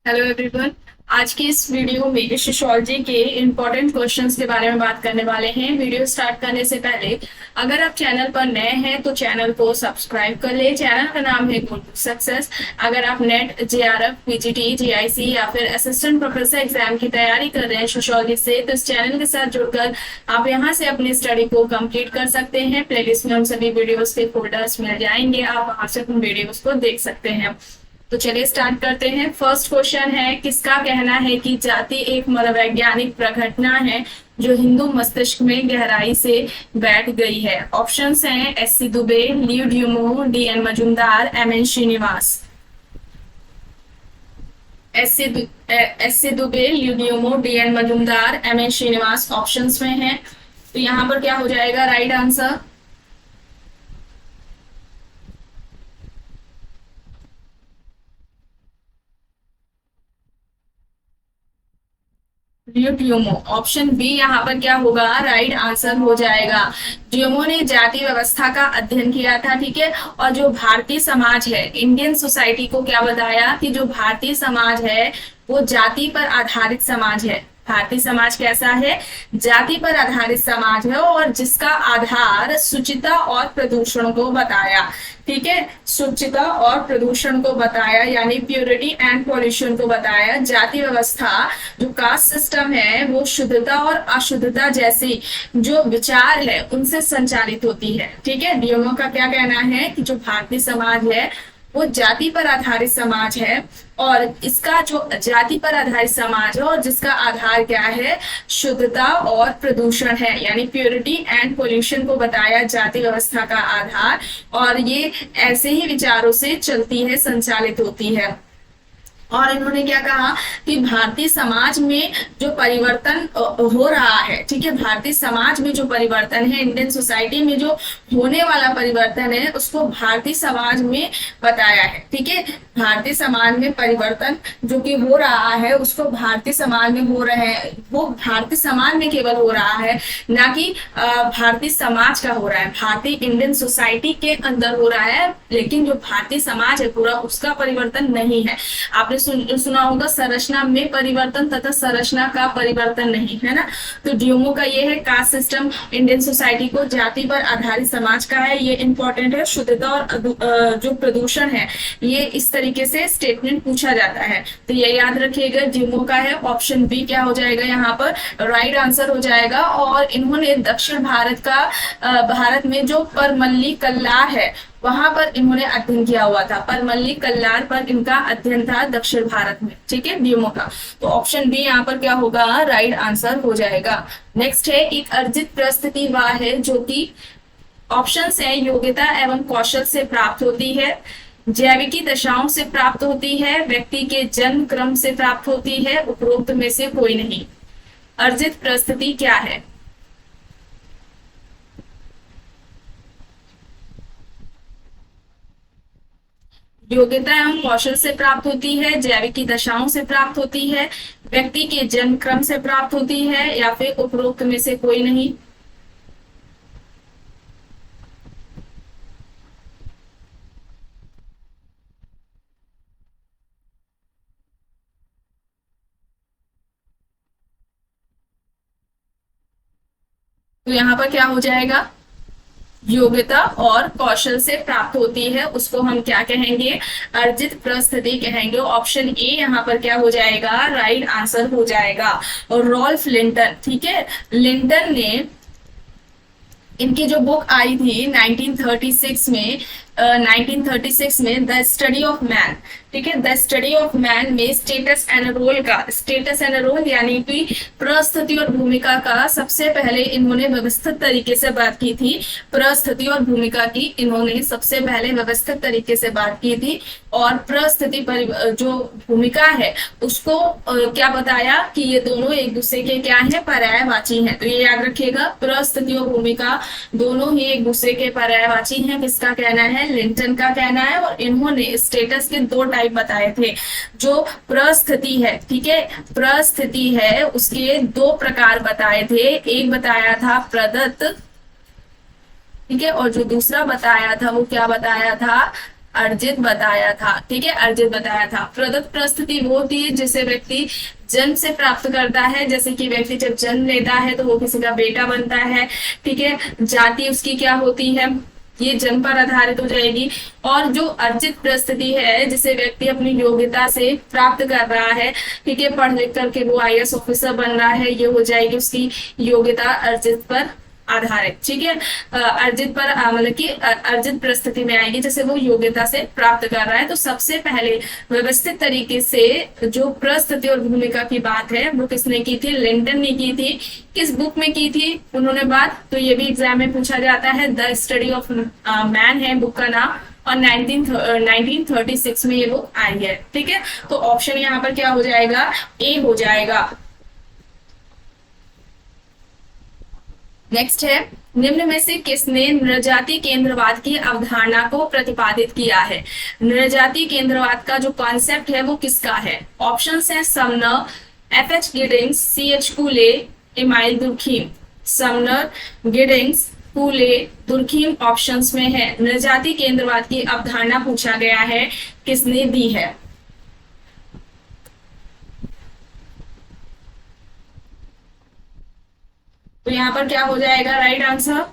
Hello everyone. आज की इस वीडियो में सोशियोलॉजी के इम्पोर्टेंट क्वेश्चंस के बारे में बात करने वाले हैं। वीडियो स्टार्ट करने से पहले अगर आप चैनल पर नए हैं तो चैनल को सब्सक्राइब कर ले। चैनल का नाम है गुड सक्सेस। अगर आप नेट, जेआरएफ, पीजीटी, जीआईसी या फिर असिस्टेंट प्रोफेसर एग्जाम की तैयारी कर रहे हैं सोशियोलॉजी से, तो इस चैनल के साथ जुड़कर आप यहाँ से अपनी स्टडी को कंप्लीट कर सकते हैं। प्लेलिस्ट में उन सभी वीडियोज के फोल्डर्स मिल जाएंगे, आप वहां से उन वीडियोज को देख सकते हैं। तो चलिए स्टार्ट करते हैं। फर्स्ट क्वेश्चन है, किसका कहना है कि जाति एक मनोवैज्ञानिक प्रघटना है जो हिंदू मस्तिष्क में गहराई से बैठ गई है? ऑप्शंस हैं SC. Dube, Louis Dumont, DN. Majumdar, MN. Srinivas. SC. Dube, Louis Dumont, DN. Majumdar, MN. Srinivas options में है। तो यहाँ पर क्या हो जाएगा right answer? Dumont option B यहाँ पर क्या होगा राइट आंसर हो जाएगा। ड्यूमो ने जाति व्यवस्था का अध्ययन किया था, ठीक है। और जो भारतीय समाज है, इंडियन सोसाइटी को क्या बताया कि जो भारतीय समाज है वो जाति पर आधारित समाज है। भारतीय समाज कैसा है? जाति पर आधारित समाज है और जिसका आधार शुचिता और प्रदूषण को बताया, ठीक है। शुचिता और प्रदूषण को बताया यानी प्योरिटी एंड पॉल्यूशन को बताया। जाति व्यवस्था जो कास्ट सिस्टम है वो शुद्धता और अशुद्धता जैसी जो विचार है उनसे संचालित होती है, ठीक है। डीएमओ का क्या कहना है कि जो भारतीय समाज है वो जाति पर आधारित समाज है और इसका जो जाति पर आधारित समाज है और जिसका आधार क्या है? शुद्धता और प्रदूषण है, यानी प्योरिटी एंड पोल्यूशन को बताया जाति व्यवस्था का आधार। और ये ऐसे ही विचारों से चलती है, संचालित होती है। और इन्होंने क्या कहा कि भारतीय समाज में जो परिवर्तन हो रहा है, ठीक है, भारतीय समाज में जो परिवर्तन है, इंडियन सोसाइटी में जो होने वाला परिवर्तन है उसको भारतीय समाज में बताया है, ठीक है। भारतीय समाज में परिवर्तन जो कि हो रहा है उसको भारतीय समाज में हो रहे हैं, वो भारतीय समाज में केवल हो रहा है, ना कि भारतीय समाज का हो रहा है। भारतीय इंडियन सोसाइटी के अंदर हो रहा है, लेकिन जो भारतीय समाज है पूरा उसका परिवर्तन नहीं है। आपने सुना होगा संरचना में परिवर्तन तथा संरचना का परिवर्तन नहीं, है ना। तो ड्यूमो का ये है कास्ट सिस्टम इंडियन सोसाइटी को जाति पर आधारित समाज का है, ये इंपॉर्टेंट है। शुद्धता और जो प्रदूषण है ये इस तरीके से स्टेटमेंट पूछा जाता है, तो ये याद रखिएगा। ड्यूमो का है ऑप्शन बी क्या हो जाएगा यहाँ पर राइट आंसर हो जाएगा। और इन्होंने दक्षिण भारत का भारत में जो परमल्ली कल्लार है वहां पर इन्होंने अध्ययन किया हुआ था। परमल्ली कल्लार पर इनका अध्ययन था दक्षिण भारत में, ठीक है, ड्यूमो का। तो ऑप्शन बी यहाँ पर क्या होगा राइट आंसर हो जाएगा। नेक्स्ट है, एक अर्जित परिस्थिति वह है जो कि ऑप्शन है योग्यता एवं कौशल से प्राप्त होती है, जैविकी दशाओं से प्राप्त होती है, व्यक्ति के जन्म क्रम से प्राप्त होती है, उपरोक्त में से कोई नहीं। अर्जित परिस्थिति क्या है? योग्यता एवं कौशल से प्राप्त होती है, जैविकी दशाओं से प्राप्त होती है, व्यक्ति के जन्म क्रम से प्राप्त होती है, या फिर उपरोक्त में से कोई नहीं। तो यहाँ पर क्या हो जाएगा? योग्यता और कौशल से प्राप्त होती है, उसको हम क्या कहेंगे? अर्जित परिस्थिति कहेंगे। ऑप्शन ए यहाँ पर क्या हो जाएगा राइट आंसर हो जाएगा। और रॉल्फ लिंटन, ठीक है, लिंटन ने इनकी जो बुक आई थी 1936 में 1936 में द स्टडी ऑफ मैन, ठीक है, द स्टडी ऑफ मैन में स्टेटस एंड रोल का, स्टेटस एंड रोल यानी कि परिस्थिति और भूमिका का सबसे पहले इन्होंने व्यवस्थित तरीके से बात की थी। परिस्थिति और भूमिका की इन्होंने सबसे पहले व्यवस्थित तरीके से बात की थी और परिस्थिति जो भूमिका है उसको क्या बताया कि ये दोनों एक दूसरे के क्या है? पर्यायवाची हैं। तो ये याद रखिएगा, परिस्थिति और भूमिका दोनों ही एक दूसरे के पर्यायवाची हैं। किसका कहना है? लिंटन का कहना है। और इन्होंने स्टेटस के दो टाइप बताए थे। जो परिस्थिति है, ठीक है, परिस्थिति है उसके दो प्रकार बताए थे। एक बताया था प्रदत्त, ठीक है, और जो दूसरा बताया था वो क्या बताया था? अर्जित बताया था, ठीक है, अर्जित बताया था। प्रदत्त परिस्थिति वो होती है जिसे व्यक्ति जन्म से प्राप्त करता है, जैसे कि व्यक्ति जब जन्म लेता है तो वो किसी का बेटा बनता है, ठीक है। जाति उसकी क्या होती है, ये जन्म पर आधारित हो जाएगी। और जो अर्जित परिस्थिति है जिसे व्यक्ति अपनी योग्यता से प्राप्त कर रहा है, ठीक है, पढ़ लिख करके वो आईएएस ऑफिसर बन रहा है, ये हो जाएगी उसकी योग्यता अर्जित पर आधारित, ठीक है। अर्जित पर मतलब कि अर्जित परिस्थिति में आएगी जैसे वो योग्यता से प्राप्त कर रहा है। तो सबसे पहले व्यवस्थित तरीके से जो परिस्थिति और भूमिका की बात है वो किसने की थी, लिंटन ने की थी। किस बुक में की थी उन्होंने बात, तो ये भी एग्जाम में पूछा जाता है। द स्टडी ऑफ मैन है बुक का नाम, और 1936 में ये बुक आई है, ठीक है। तो ऑप्शन यहाँ पर क्या हो जाएगा, ए हो जाएगा। नेक्स्ट है, निम्न में से किसने नृजाति केंद्रवाद की अवधारणा को प्रतिपादित किया है। नृजाति केंद्रवाद का जो कॉन्सेप्ट है वो किसका है। ऑप्शंस हैं समनर, एफ.एच. Giddings, CH. फूले, एमाइल दुर्खीम। समनर, गिडिंग्स, फूले, दुर्खीम ऑप्शंस में है। नृजाति केंद्रवाद की अवधारणा पूछा गया है, किसने दी है। तो यहाँ पर क्या हो जाएगा राइट आंसर,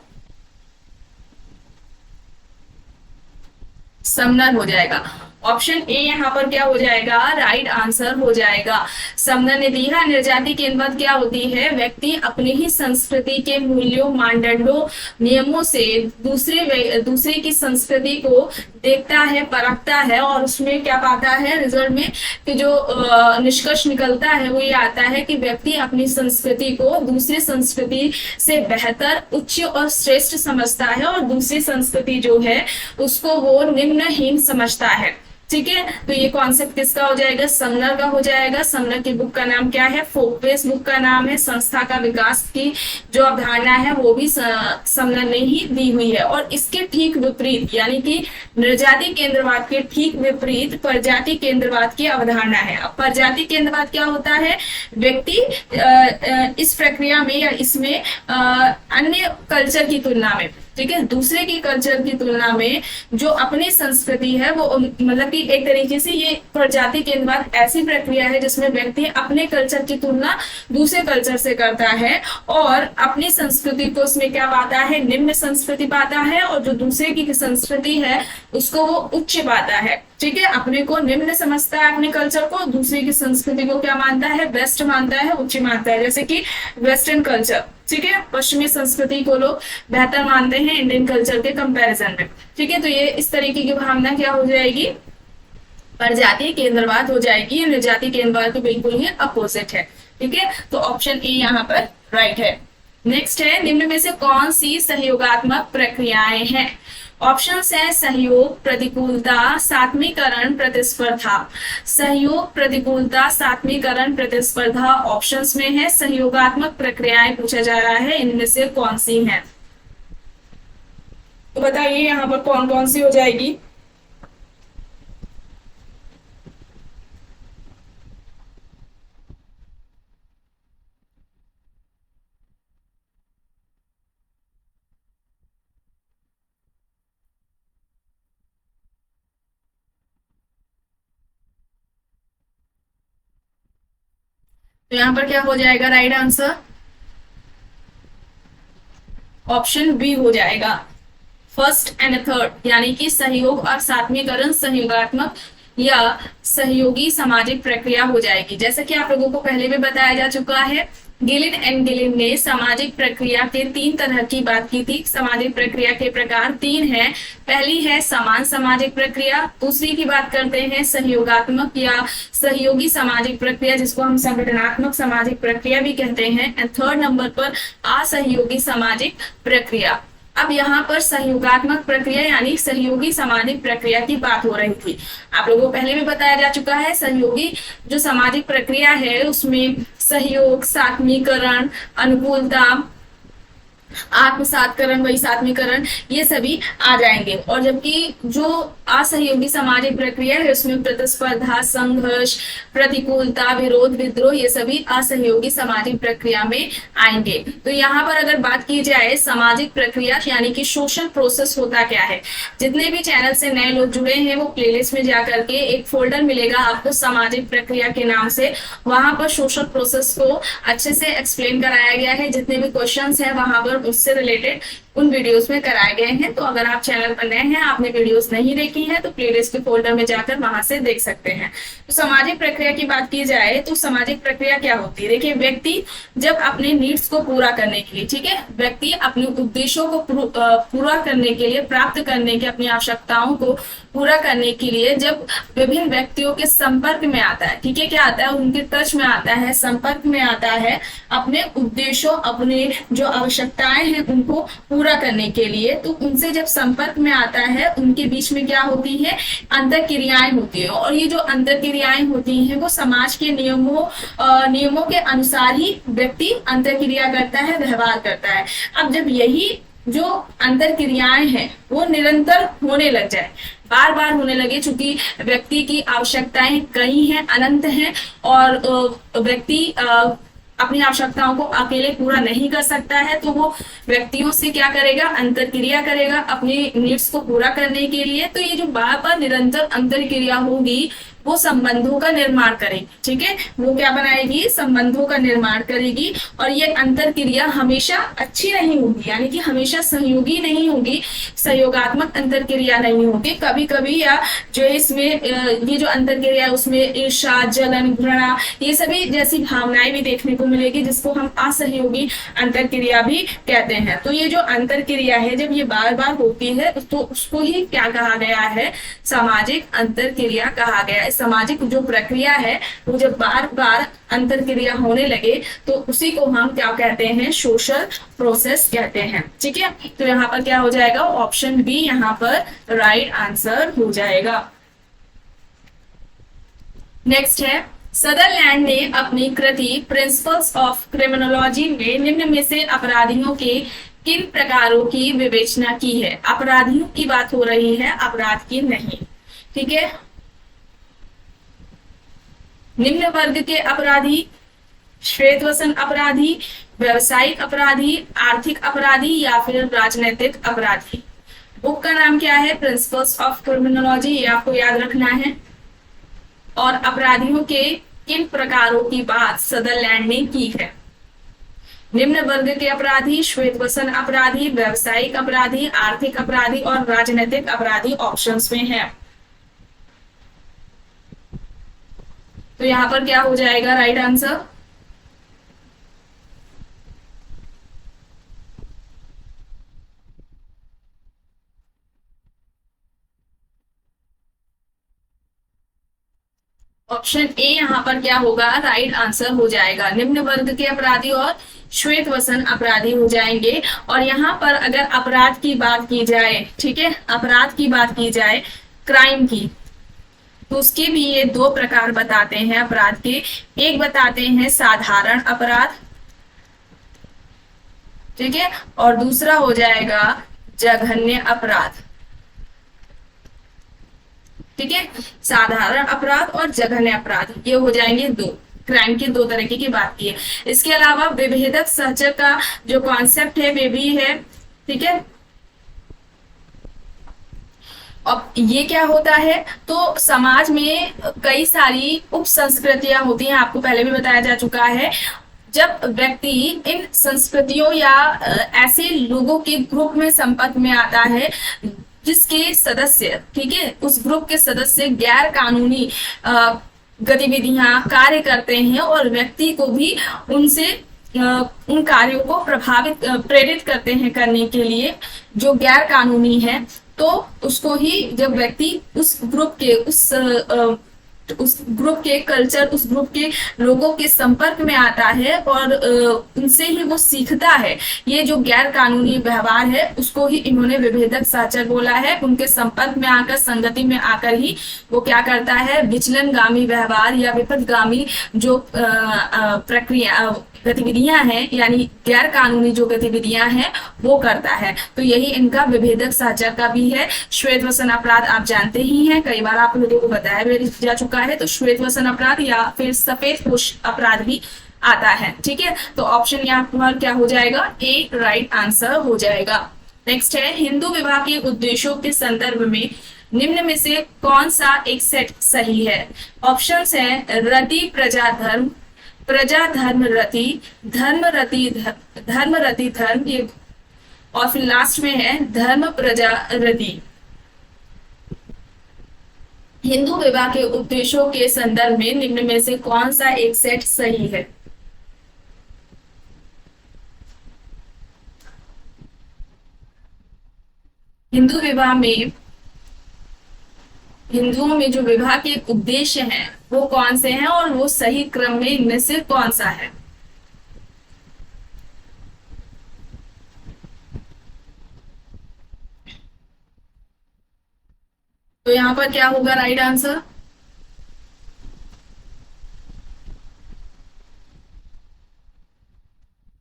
समनर हो जाएगा। ऑप्शन ए यहाँ पर क्या हो जाएगा, राइट आंसर हो जाएगा। समनर ने दी है। नृजाति केंद्रवाद क्या होती है, व्यक्ति अपनी ही संस्कृति के मूल्यों, मानदंडों, नियमों से दूसरे की संस्कृति को देखता है, परखता है, और उसमें क्या पाता है रिजल्ट में कि जो निष्कर्ष निकलता है वो ये आता है कि व्यक्ति अपनी संस्कृति को दूसरी संस्कृति से बेहतर, उच्च और श्रेष्ठ समझता है, और दूसरी संस्कृति जो है उसको वो निम्नहीन समझता है, ठीक है। तो ये कॉन्सेप्ट किसका हो जाएगा, समनर का हो जाएगा। समनर की बुक का नाम क्या है, फोकवेस बुक का नाम है। संस्था का विकास की जो अवधारणा है वो भी समनर ने ही दी हुई है। और इसके ठीक विपरीत यानी कि नृजाति केंद्रवाद के ठीक विपरीत प्रजाति केंद्रवाद की अवधारणा है। अब प्रजाति केंद्रवाद क्या होता है, व्यक्ति इस प्रक्रिया में या इसमें अन्य कल्चर की तुलना में, ठीक है, दूसरे की कल्चर की तुलना में जो अपनी संस्कृति है वो मतलब कि एक तरीके से ये प्रजाति केंद्रवाद ऐसी प्रक्रिया है जिसमें व्यक्ति अपने कल्चर की तुलना दूसरे कल्चर से करता है, और अपनी संस्कृति को उसमें क्या पाता है, निम्न संस्कृति पाता है, और जो दूसरे की संस्कृति है उसको वो उच्च पाता है, ठीक है। अपने को निम्न समझता है अपने कल्चर को, दूसरे की संस्कृति को क्या मानता है, बेस्ट मानता है, उच्च मानता है। जैसे कि वेस्टर्न कल्चर, ठीक है, पश्चिमी संस्कृति को लोग बेहतर मानते हैं इंडियन कल्चर के कंपैरिजन में, ठीक है। तो ये इस तरीके की भावना क्या हो जाएगी, प्रजाति केंद्रवाद हो जाएगी। नृजाति केंद्रवाद तो बिल्कुल ही अपोजिट है, ठीक है। तो ऑप्शन ए यहाँ पर राइट है। नेक्स्ट है, निम्न में से कौन सी सहयोगात्मक प्रक्रियाएं हैं। ऑप्शंस है सहयोग, प्रतिकूलता, सात्मीकरण, प्रतिस्पर्धा। सहयोग, प्रतिकूलता, सात्मीकरण, प्रतिस्पर्धा ऑप्शंस में है। सहयोगात्मक प्रक्रियाएं पूछा जा रहा है, इनमें से कौन सी हैं, तो बताइए यहाँ पर कौन कौन सी हो जाएगी। तो यहाँ पर क्या हो जाएगा राइट आंसर, ऑप्शन बी हो जाएगा, फर्स्ट एंड थर्ड, यानी कि सहयोग और सात्मीकरण सहयोगात्मक या सहयोगी सामाजिक प्रक्रिया हो जाएगी। जैसा कि आप लोगों को पहले भी बताया जा चुका है, गिलिन एंड गिलिन ने सामाजिक प्रक्रिया के 3 तरह की बात की थी। सामाजिक प्रक्रिया के प्रकार 3 हैं। पहली है समान सामाजिक प्रक्रिया, दूसरी की बात करते हैं सहयोगात्मक या सहयोगी सामाजिक प्रक्रिया, जिसको हम संगठनात्मक सामाजिक प्रक्रिया भी कहते हैं, एंड थर्ड नंबर पर असहयोगी सामाजिक प्रक्रिया। अब यहाँ पर सहयोगात्मक प्रक्रिया यानी सहयोगी सामाजिक प्रक्रिया की बात हो रही थी। आप लोगों को पहले भी बताया जा चुका है, सहयोगी जो सामाजिक प्रक्रिया है उसमें सहयोग, सात्मीकरण, अनुकूलता, आत्मसातकरण, वैसात्मीकरण, ये सभी आ जाएंगे। और जबकि जो असहयोगी सामाजिक प्रक्रिया है उसमें प्रतिस्पर्धा, संघर्ष, प्रतिकूलता, विरोध, विद्रोह, ये सभी असहयोगी सामाजिक प्रक्रिया में आएंगे। तो यहाँ पर अगर बात की जाए सामाजिक प्रक्रिया यानी कि सोशल प्रोसेस होता क्या है, जितने भी चैनल से नए लोग जुड़े हैं वो प्लेलिस्ट में जाकर के एक फोल्डर मिलेगा आपको सामाजिक प्रक्रिया के नाम से, वहां पर सोशल प्रोसेस को अच्छे से एक्सप्लेन कराया गया है। जितने भी क्वेश्चंस हैं वहां पर उससे रिलेटेड उन वीडियोस में कराए गए हैं। तो अगर आप चैनल पर नए हैं, आपने वीडियोस नहीं देखी है, तो प्लेलिस्ट के फोल्डर में जाकर वहां से देख सकते हैं। तो सामाजिक प्रक्रिया की बात की जाए तो सामाजिक प्रक्रिया क्या होती है, देखिए व्यक्ति जब अपने नीड्स को पूरा करने के लिए, ठीक है, व्यक्ति अपने उद्देश्यों को पूरा करने के लिए, प्राप्त करने के, अपनी आवश्यकताओं को पूरा करने के लिए जब विभिन्न व्यक्तियों के संपर्क में आता है, ठीक है, क्या आता है, उनके टच में आता है, संपर्क में आता है, अपने उद्देश्यों, अपने जो आवश्यकताएं हैं उनको पूरा करने के लिए, तो उनसे जब संपर्क में आता है उनके बीच में क्या होती है, अंतर क्रियाएं होती है। और ये जो अंतर क्रियाएं होती हैं वो समाज के नियमों के अनुसार ही व्यक्ति अंतर क्रिया करता है, व्यवहार करता है। अब जब यही जो अंतर क्रियाएं हैं वो निरंतर होने लग जाए, बार बार होने लगे, चूंकि व्यक्ति की आवश्यकताएं कई हैं, अनंत हैं, और व्यक्ति अपनी आवश्यकताओं को अकेले पूरा नहीं कर सकता है, तो वो व्यक्तियों से क्या करेगा, अंतर क्रिया करेगा अपनी नीड्स को पूरा करने के लिए। तो ये जो बार बार निरंतर अंतर क्रिया होगी वो संबंधों का निर्माण करेगी, ठीक है, वो क्या बनाएगी, संबंधों का निर्माण करेगी। और ये अंतर क्रिया हमेशा अच्छी नहीं होगी, यानी कि हमेशा सहयोगी नहीं होगी, सहयोगात्मक अंतर क्रिया नहीं होगी। कभी कभी या जो इसमें ये जो अंतर क्रिया है उसमें ईर्ष्या, जलन, घृणा, ये सभी जैसी भावनाएं भी देखने को मिलेगी, जिसको हम असहयोगी अंतर क्रिया भी कहते हैं। तो ये जो अंतर क्रिया है जब ये बार बार होती है तो उसको ही क्या कहा गया है, सामाजिक अंतर क्रिया कहा गया है। सामाजिक जो प्रक्रिया है वो जब बार बार अंतर क्रिया होने लगे तो उसी को हम क्या कहते हैं, सोशल प्रोसेस कहते हैं, ठीक है। तो यहाँ पर क्या हो जाएगा, ऑप्शन बी यहाँ पर राइट आंसर हो जाएगा। नेक्स्ट है, सदरलैंड ने अपनी कृति प्रिंसिपल्स ऑफ क्रिमिनोलॉजी में निम्न में से अपराधियों के किन प्रकारों की विवेचना की है। अपराधियों की बात हो रही है, अपराध की नहीं, ठीक है। निम्न वर्ग के अपराधी, श्वेतवसन अपराधी, व्यवसायिक अपराधी, आर्थिक अपराधी या फिर राजनीतिक अपराधी। बुक का नाम क्या है, प्रिंसिपल्स ऑफ क्रिमिनोलॉजी, ये आपको याद रखना है। और अपराधियों के किन प्रकारों की बात सदरलैंड ने की है, निम्न वर्ग के अपराधी, श्वेतवसन अपराधी, व्यवसायिक अपराधी, आर्थिक अपराधी और राजनीतिक अपराधी ऑप्शंस में है। तो यहां पर क्या हो जाएगा राइट आंसर, ऑप्शन ए यहाँ पर क्या होगा, राइट आंसर हो जाएगा। निम्न वर्ग के अपराधी और श्वेतवसन अपराधी हो जाएंगे। और यहाँ पर अगर अपराध की बात की जाए, ठीक है, अपराध की बात की जाए क्राइम की, तो उसके भी ये दो प्रकार बताते हैं अपराध के। एक बताते हैं साधारण अपराध, ठीक है, और दूसरा हो जाएगा जघन्य अपराध, ठीक है। साधारण अपराध और जघन्य अपराध ये हो जाएंगे दो, क्राइम की दो तरीके की बात की है। इसके अलावा विभेदक सहचर का जो कॉन्सेप्ट है वे भी है, ठीक है। अब ये क्या होता है, तो समाज में कई सारी उप संस्कृतियां होती हैं, आपको पहले भी बताया जा चुका है। जब व्यक्ति इन संस्कृतियों या ऐसे लोगों के ग्रुप में संपर्क में आता है जिसके सदस्य, ठीक है, उस ग्रुप के सदस्य गैर कानूनी गतिविधियां कार्य करते हैं और व्यक्ति को भी उनसे उन कार्यों को प्रेरित करते हैं करने के लिए जो गैर कानूनी है, तो उसको ही जब व्यक्ति उस ग्रुप के उस उस ग्रुप के कल्चर, उस ग्रुप के लोगों के संपर्क में आता है और उनसे ही वो सीखता है। ये जो गैर कानूनी व्यवहार है उसको ही इन्होंने विभेदक सहचर बोला है। उनके संपर्क में आकर, संगति में आकर ही वो क्या करता है, विचलनगामी व्यवहार या विपथगामी जो प्रक्रिया गतिविधियां हैं, यानी गैर कानूनी जो गतिविधियां हैं वो करता है। तो यही इनका विभेदक सहचर का भी है। श्वेतवसन अपराध आप जानते ही हैं, कई बार आप लोगों को बताया भी जा चुका है। तो श्वेतवसन अपराध या फिर सफेदपोश अपराध भी आता है। ठीक है, तो ऑप्शन यहाँ पर क्या हो जाएगा, ए राइट आंसर हो जाएगा। नेक्स्ट है, हिंदू विवाह के उद्देश्यों के संदर्भ में निम्न में से कौन सा एक सेट सही है। ऑप्शंस है रति प्रजा धर्म, प्रजा धर्म रति, धर्म रति धर्म रति धर्म, ये और फिर लास्ट में है धर्म प्रजा रति। हिंदू विवाह के उद्देश्यों के संदर्भ में निम्न में से कौन सा एक सेट सही है। हिंदू विवाह में, हिंदुओं में जो विवाह के उद्देश्य हैं वो कौन से हैं और वो सही क्रम में इनमें से कौन सा है। तो यहां पर क्या होगा राइट आंसर,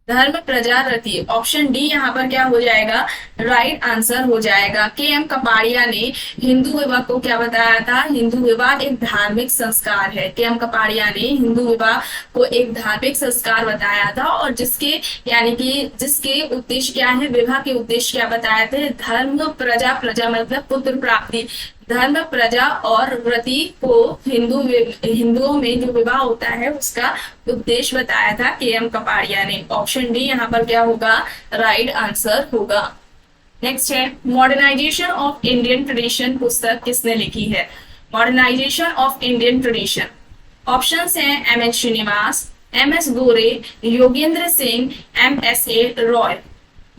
धर्म प्रजा रति। ऑप्शन डी यहाँ पर क्या हो जाएगा, राइट आंसर हो जाएगा। के एम कपाड़िया ने हिंदू विवाह को क्या बताया था, हिंदू विवाह एक धार्मिक संस्कार है। के एम कपाड़िया ने हिंदू विवाह को एक धार्मिक संस्कार बताया था और जिसके यानी कि जिसके उद्देश्य क्या है, विवाह के उद्देश्य क्या बताए थे, धर्म प्रजा, प्रजा मतलब पुत्र प्राप्ति, धर्म प्रजा और व्रति को हिंदुओं में जो विवाह होता है उसका उद्देश्य बताया था के एम कपाड़िया ने। ऑप्शन डी यहाँ पर क्या होगा, राइट आंसर होगा। नेक्स्ट है, मॉडर्नाइजेशन ऑफ इंडियन ट्रेडिशन पुस्तक किसने लिखी है। Modernisation of Indian tradition, options हैं M H Srinivas, M S Gore, Yogendra Singh, M S A Roy.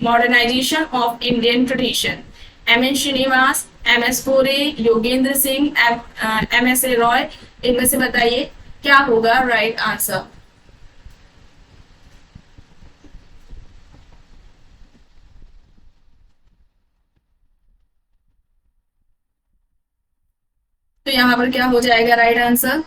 Modernisation of Indian tradition, M N Srinivas, M S Gore, Yogendra Singh, M S A Roy, इनमें से बताइए क्या होगा राइट आंसर। तो यहां पर क्या हो जाएगा right answer,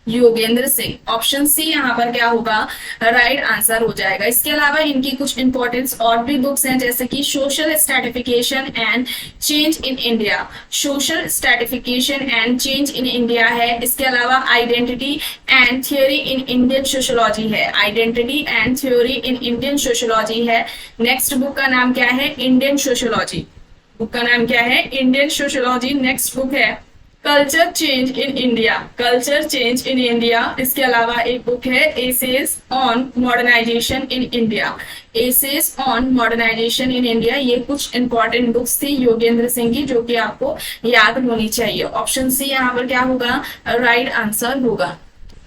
Yogendra Singh. Option C यहाँ पर क्या होगा, राइट आंसर हो जाएगा। इसके अलावा इनकी कुछ इंपॉर्टेंस और भी बुक्स हैं, जैसे कि social stratification and change in India, social stratification and change in India है। इसके अलावा identity and theory in Indian sociology है, identity and theory in Indian sociology है। नेक्स्ट बुक का नाम क्या है, इंडियन सोशियोलॉजी, बुक का नाम क्या है, इंडियन सोशियोलॉजी। नेक्स्ट बुक है culture change in India, culture change in India. इसके अलावा एक बुक है essays on modernisation in India, essays on modernisation in India. ये कुछ इंपॉर्टेंट बुक्स थी योगेंद्र सिंह की जो कि आपको याद होनी चाहिए। ऑप्शन सी यहाँ पर क्या होगा, राइट आंसर होगा।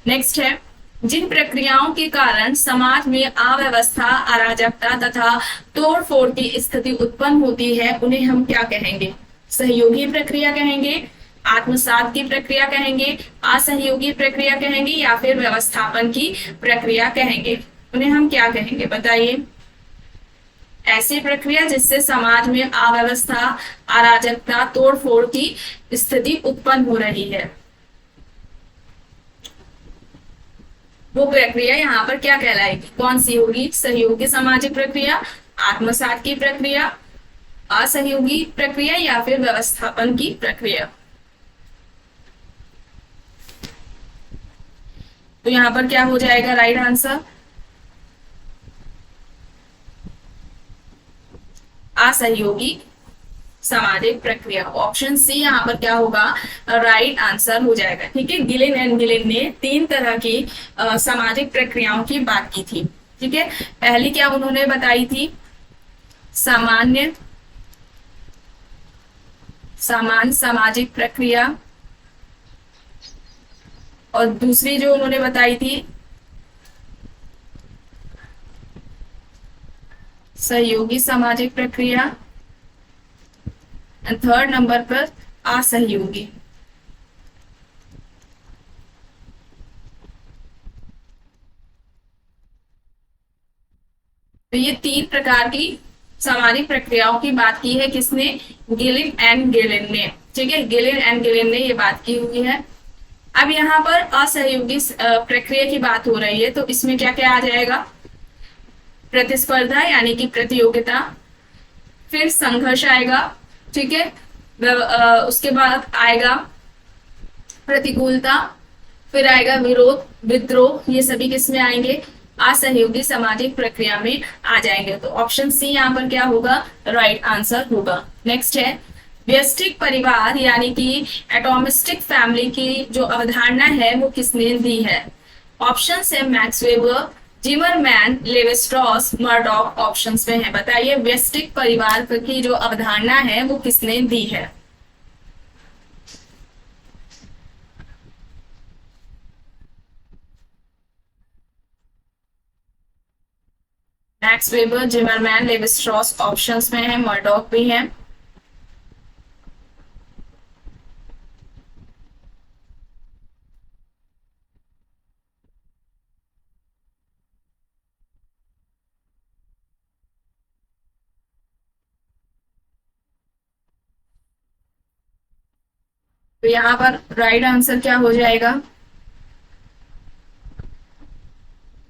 नेक्स्ट है, जिन प्रक्रियाओं के कारण समाज में अव्यवस्था, अराजकता तथा तोड़फोड़ की स्थिति उत्पन्न होती है उन्हें हम क्या कहेंगे। सहयोगी प्रक्रिया कहेंगे, आत्मसात की प्रक्रिया कहेंगे, असहयोगी प्रक्रिया कहेंगे या फिर व्यवस्थापन की प्रक्रिया कहेंगे। उन्हें हम क्या कहेंगे बताइए। ऐसी प्रक्रिया जिससे समाज में अव्यवस्था, अराजकता, तोड़फोड़ की स्थिति उत्पन्न हो रही है, वो प्रक्रिया यहाँ पर क्या कहलाएगी, कौन सी होगी। सहयोगी सामाजिक प्रक्रिया, आत्मसात की प्रक्रिया, असहयोगी प्रक्रिया या फिर व्यवस्थापन की प्रक्रिया। तो यहां पर क्या हो जाएगा राइट आंसर, असहयोगी सामाजिक प्रक्रिया। ऑप्शन सी यहाँ पर क्या होगा, राइट आंसर हो जाएगा। ठीक है, गिलिन एंड गिलिन ने 3 तरह की सामाजिक प्रक्रियाओं की बात की थी। ठीक है, पहली क्या उन्होंने बताई थी, सामान्य सामाजिक प्रक्रिया, और दूसरी जो उन्होंने बताई थी सहयोगी सामाजिक प्रक्रिया, एंड थर्ड नंबर पर असहयोगी। तो ये 3 प्रकार की सामाजिक प्रक्रियाओं की बात की है किसने, गिलिन एंड गिलिन ने, ठीक है, गिलिन एंड गिलिन ने ये बात की हुई है। अब यहाँ पर असहयोगी प्रक्रिया की बात हो रही है, तो इसमें क्या क्या आ जाएगा, प्रतिस्पर्धा यानी कि प्रतियोगिता, फिर संघर्ष आएगा, ठीक है, उसके बाद आएगा प्रतिकूलता, फिर आएगा विरोध, विद्रोह, ये सभी किसमें आएंगे, असहयोगी सामाजिक प्रक्रिया में आ जाएंगे। तो ऑप्शन सी यहाँ पर क्या होगा, राइट आंसर होगा। नेक्स्ट है व्यष्टिक परिवार यानी कि एटॉमिस्टिक फैमिली की जो अवधारणा है वो किसने दी है। ऑप्शन है Max Weber, Zimmerman, Levi Strauss, Murdock options में है। बताइए व्यष्टिक परिवार की जो अवधारणा है वो किसने दी है। Max Weber, Zimmerman, Levi straws options में है, मर्डॉक भी है। तो यहाँ पर राइट आंसर क्या हो जाएगा,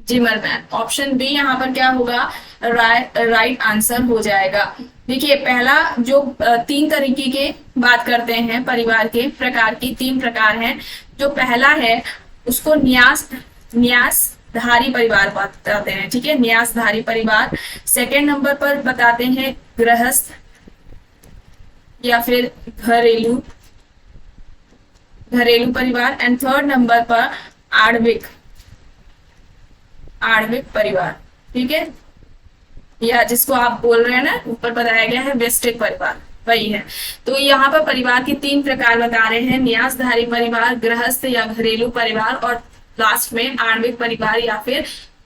जिमरमैन। ऑप्शन बी यहाँ पर क्या होगा, राइट आंसर हो जाएगा। देखिए पहला जो 3 तरीके के बात करते हैं परिवार के प्रकार की, 3 प्रकार हैं। जो पहला है उसको न्यासधारी परिवार बताते हैं, ठीक है, न्यासधारी परिवार। सेकेंड नंबर पर बताते हैं गृहस्थ या फिर घरेलू परिवार। एंड थर्ड नंबर पर आणविक परिवार, ठीक है, या जिसको आप बोल रहे हैं ना ऊपर बताया गया है व्यष्टिक परिवार, वही है। तो यहाँ पर परिवार के 3 प्रकार बता रहे हैं, न्यासधारी परिवार, गृहस्थ या घरेलू परिवार, और लास्ट में आणविक परिवार या फिर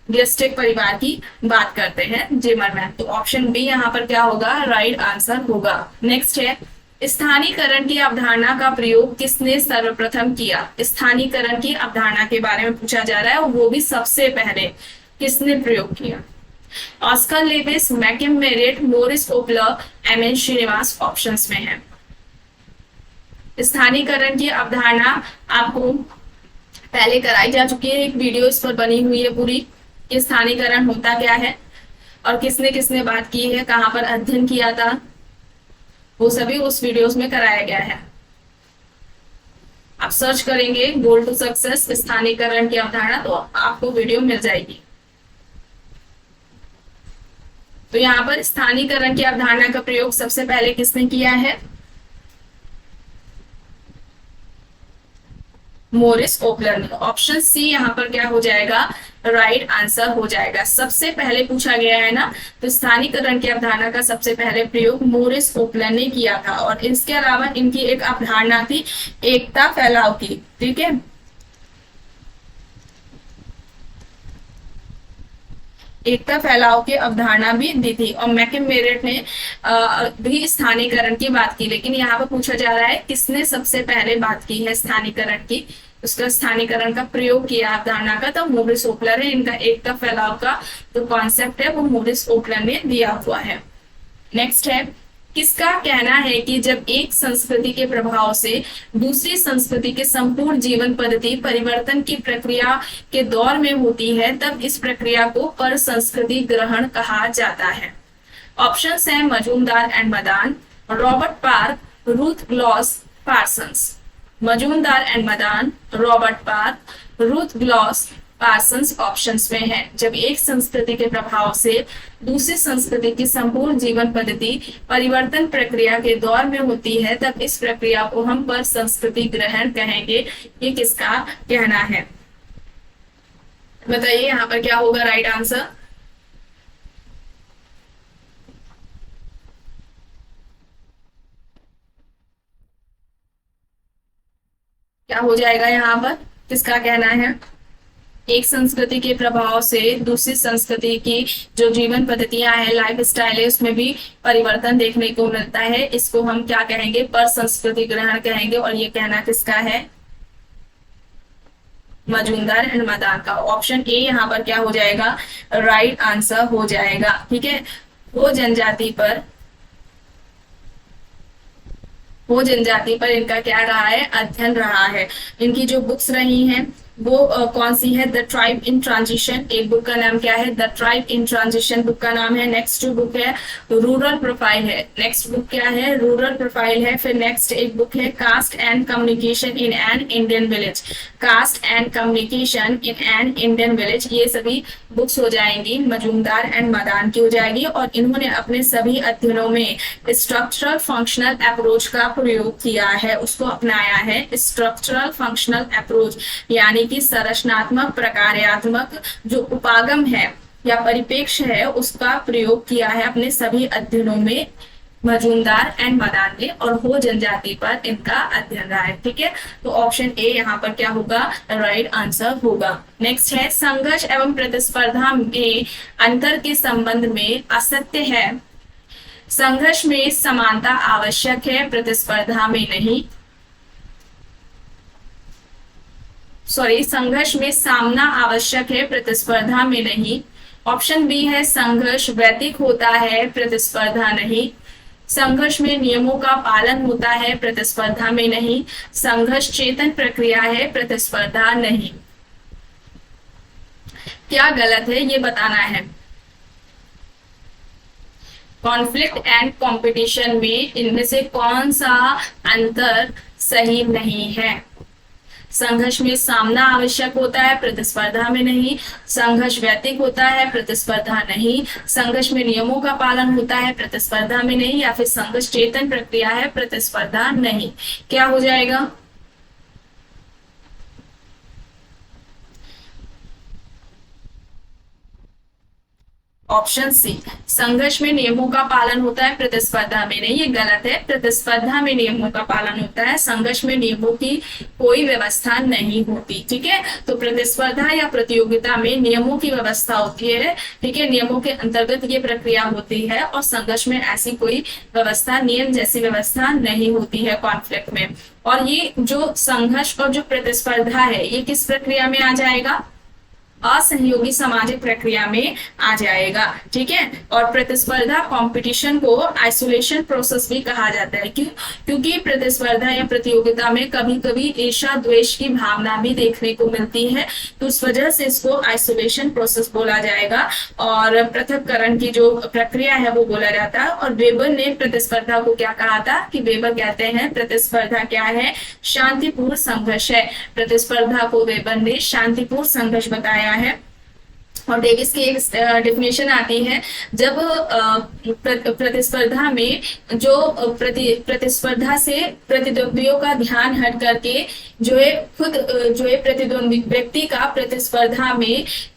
व्यष्टिक परिवार की बात करते हैं जिमरमैन। तो ऑप्शन बी यहाँ पर क्या होगा, राइट आंसर होगा। नेक्स्ट है स्थानीयकरण की अवधारणा का प्रयोग किसने सर्वप्रथम किया। स्थानीयकरण की अवधारणा के बारे में पूछा जा रहा है, और वो भी सबसे पहले किसने प्रयोग किया। Oscar Lewis, McKim Marriott, Morris Opler, MN. Srinivas options में है। स्थानीयकरण की अवधारणा आपको पहले कराई जा चुकी है, एक वीडियो इस पर बनी हुई है पूरी कि स्थानीयकरण होता क्या है और किसने किसने बात की है, कहाँ पर अध्ययन किया था, वो सभी उस वीडियोस में कराया गया है। आप सर्च करेंगे गोल टू सक्सेस स्थानीयकरण की अवधारणा तो आपको वीडियो मिल जाएगी। तो यहाँ पर स्थानीयकरण की अवधारणा का प्रयोग सबसे पहले किसने किया है, मोरिस ओपलर ने। ऑप्शन सी यहाँ पर क्या हो जाएगा, राइट आंसर हो जाएगा। सबसे पहले पूछा गया है ना, तो स्थानीयकरण की अवधारणा का सबसे पहले प्रयोग मोरिस ओपलर ने किया था। और इसके अलावा इनकी एक अवधारणा थी एकता फैलाव की, ठीक है, एकता फैलाव की अवधारणा भी दी थी। और मैकिम मेरिट ने भी स्थानीयकरण की बात की, लेकिन यहाँ पर पूछा जा रहा है किसने सबसे पहले बात की है स्थानीयकरण की, उसका स्थानीयकरण का प्रयोग किया अवधारणा का, तो मोरिस ओपलर है। इनका एकता फैलाव का जो कॉन्सेप्ट है वो मोरिस ओपलर ने दिया हुआ है। नेक्स्ट है किसका कहना है कि जब एक संस्कृति के प्रभाव से दूसरी संस्कृति के संपूर्ण जीवन पद्धति परिवर्तन की प्रक्रिया के दौर में होती है तब इस प्रक्रिया को पर संस्कृति ग्रहण कहा जाता है। ऑप्शंस हैं Majumdar and Madan, Robert park, Ruth gloss Parsons. Majumdar and Madan, Robert park, Ruth gloss Parsons options में है। जब एक संस्कृति के प्रभाव से दूसरी संस्कृति की संपूर्ण जीवन पद्धति परिवर्तन प्रक्रिया के दौर में होती है तब इस प्रक्रिया को हम पर संस्कृति ग्रहण कहेंगे। ये किसका कहना है, बताइए यहाँ पर क्या होगा राइट आंसर। क्या हो जाएगा यहाँ पर, किसका कहना है, एक संस्कृति के प्रभाव से दूसरी संस्कृति की जो जीवन पद्धतियां हैं, लाइफ स्टाइल है, उसमें भी परिवर्तन देखने को मिलता है। इसको हम क्या कहेंगे, पर संस्कृति ग्रहण कहेंगे। और ये कहना किसका है, मजूमदार एंड मदान का। ऑप्शन ए यहाँ पर क्या हो जाएगा, राइट आंसर हो जाएगा। ठीक है, वो जनजाति पर इनका क्या रहा है, अध्ययन रहा है। इनकी जो बुक्स रही हैं वो कौन सी है, द ट्राइब इन ट्रांजिशन, एक बुक का नाम क्या है, the tribe in transition book का नाम है। नेक्स्ट जो बुक है रूरल प्रोफाइल है, नेक्स्ट बुक क्या है, रूरल प्रोफाइल है। फिर नेक्स्ट एक बुक है caste and communication in an Indian village, caste and communication in an Indian village. ये सभी बुक्स हो जाएंगी मजूमदार एंड मदान की हो जाएगी। और इन्होंने अपने सभी अध्ययनों में स्ट्रक्चरल फंक्शनल अप्रोच का प्रयोग किया है, उसको अपनाया है। स्ट्रक्चरल फंक्शनल अप्रोच यानी कि संरचनात्मक प्रकार्यात्मक जो उपागम है या परिप्रेक्ष्य है उसका प्रयोग किया है अपने सभी अध्ययनों में मजूमदार एंड मदान ने, और हो जनजाति पर इनका अध्ययन रहा है। ठीक है, तो ऑप्शन ए यहाँ पर क्या होगा, राइट आंसर होगा। नेक्स्ट है संघर्ष एवं प्रतिस्पर्धा में अंतर के संबंध में असत्य है। संघर्ष में समानता आवश्यक है, प्रतिस्पर्धा में नहीं। संघर्ष में सामना आवश्यक है, प्रतिस्पर्धा में नहीं। ऑप्शन बी है संघर्ष वैतिक होता है, प्रतिस्पर्धा नहीं। संघर्ष में नियमों का पालन होता है, प्रतिस्पर्धा में नहीं। संघर्ष चेतन प्रक्रिया है, प्रतिस्पर्धा नहीं। क्या गलत है ये बताना है। कॉन्फ्लिक्ट एंड कंपटीशन में इनमें से कौन सा अंतर सही नहीं है। संघर्ष में सामना आवश्यक होता है, प्रतिस्पर्धा में नहीं। संघर्ष वैतिक होता है, प्रतिस्पर्धा नहीं। संघर्ष में नियमों का पालन होता है, प्रतिस्पर्धा में नहीं। या फिर संघर्ष चेतन प्रक्रिया है, प्रतिस्पर्धा नहीं। क्या हो जाएगा, ऑप्शन सी संघर्ष में नियमों का पालन होता है, प्रतिस्पर्धा में नहीं। ये गलत है, प्रतिस्पर्धा में नियमों का पालन होता है, संघर्ष में नियमों की कोई व्यवस्था नहीं होती। ठीक है, तो प्रतिस्पर्धा या प्रतियोगिता में नियमों की व्यवस्था होती है। ठीक है, नियमों के अंतर्गत ये प्रक्रिया होती है, और संघर्ष में ऐसी कोई व्यवस्था, नियम जैसी व्यवस्था नहीं होती है कॉन्फ्लिक्ट में। और ये जो संघर्ष और जो प्रतिस्पर्धा है ये किस प्रक्रिया में आ जाएगा, असहयोगी सामाजिक प्रक्रिया में आ जाएगा। ठीक है, और प्रतिस्पर्धा कंपटीशन को आइसोलेशन प्रोसेस भी कहा जाता है। क्यों, क्योंकि प्रतिस्पर्धा या प्रतियोगिता में कभी कभी ईर्ष्या द्वेष की भावना भी देखने को मिलती है, तो उस वजह से इसको आइसोलेशन प्रोसेस बोला जाएगा और पृथक्करण की जो प्रक्रिया है वो बोला जाता है। और वेबर ने प्रतिस्पर्धा को क्या कहा था, कि वेबर कहते हैं प्रतिस्पर्धा क्या है, शांतिपूर्ण संघर्ष है। प्रतिस्पर्धा को वेबर ने शांतिपूर्ण संघर्ष बताया है। और डेविस की एक डेफिनेशन आती है, जब प्रतिस्पर्धा में जो प्रतिस्पर्धा से प्रतिद्वंदियों का ध्यान हट करके जो है प्रतिद्वंदी व्यक्ति का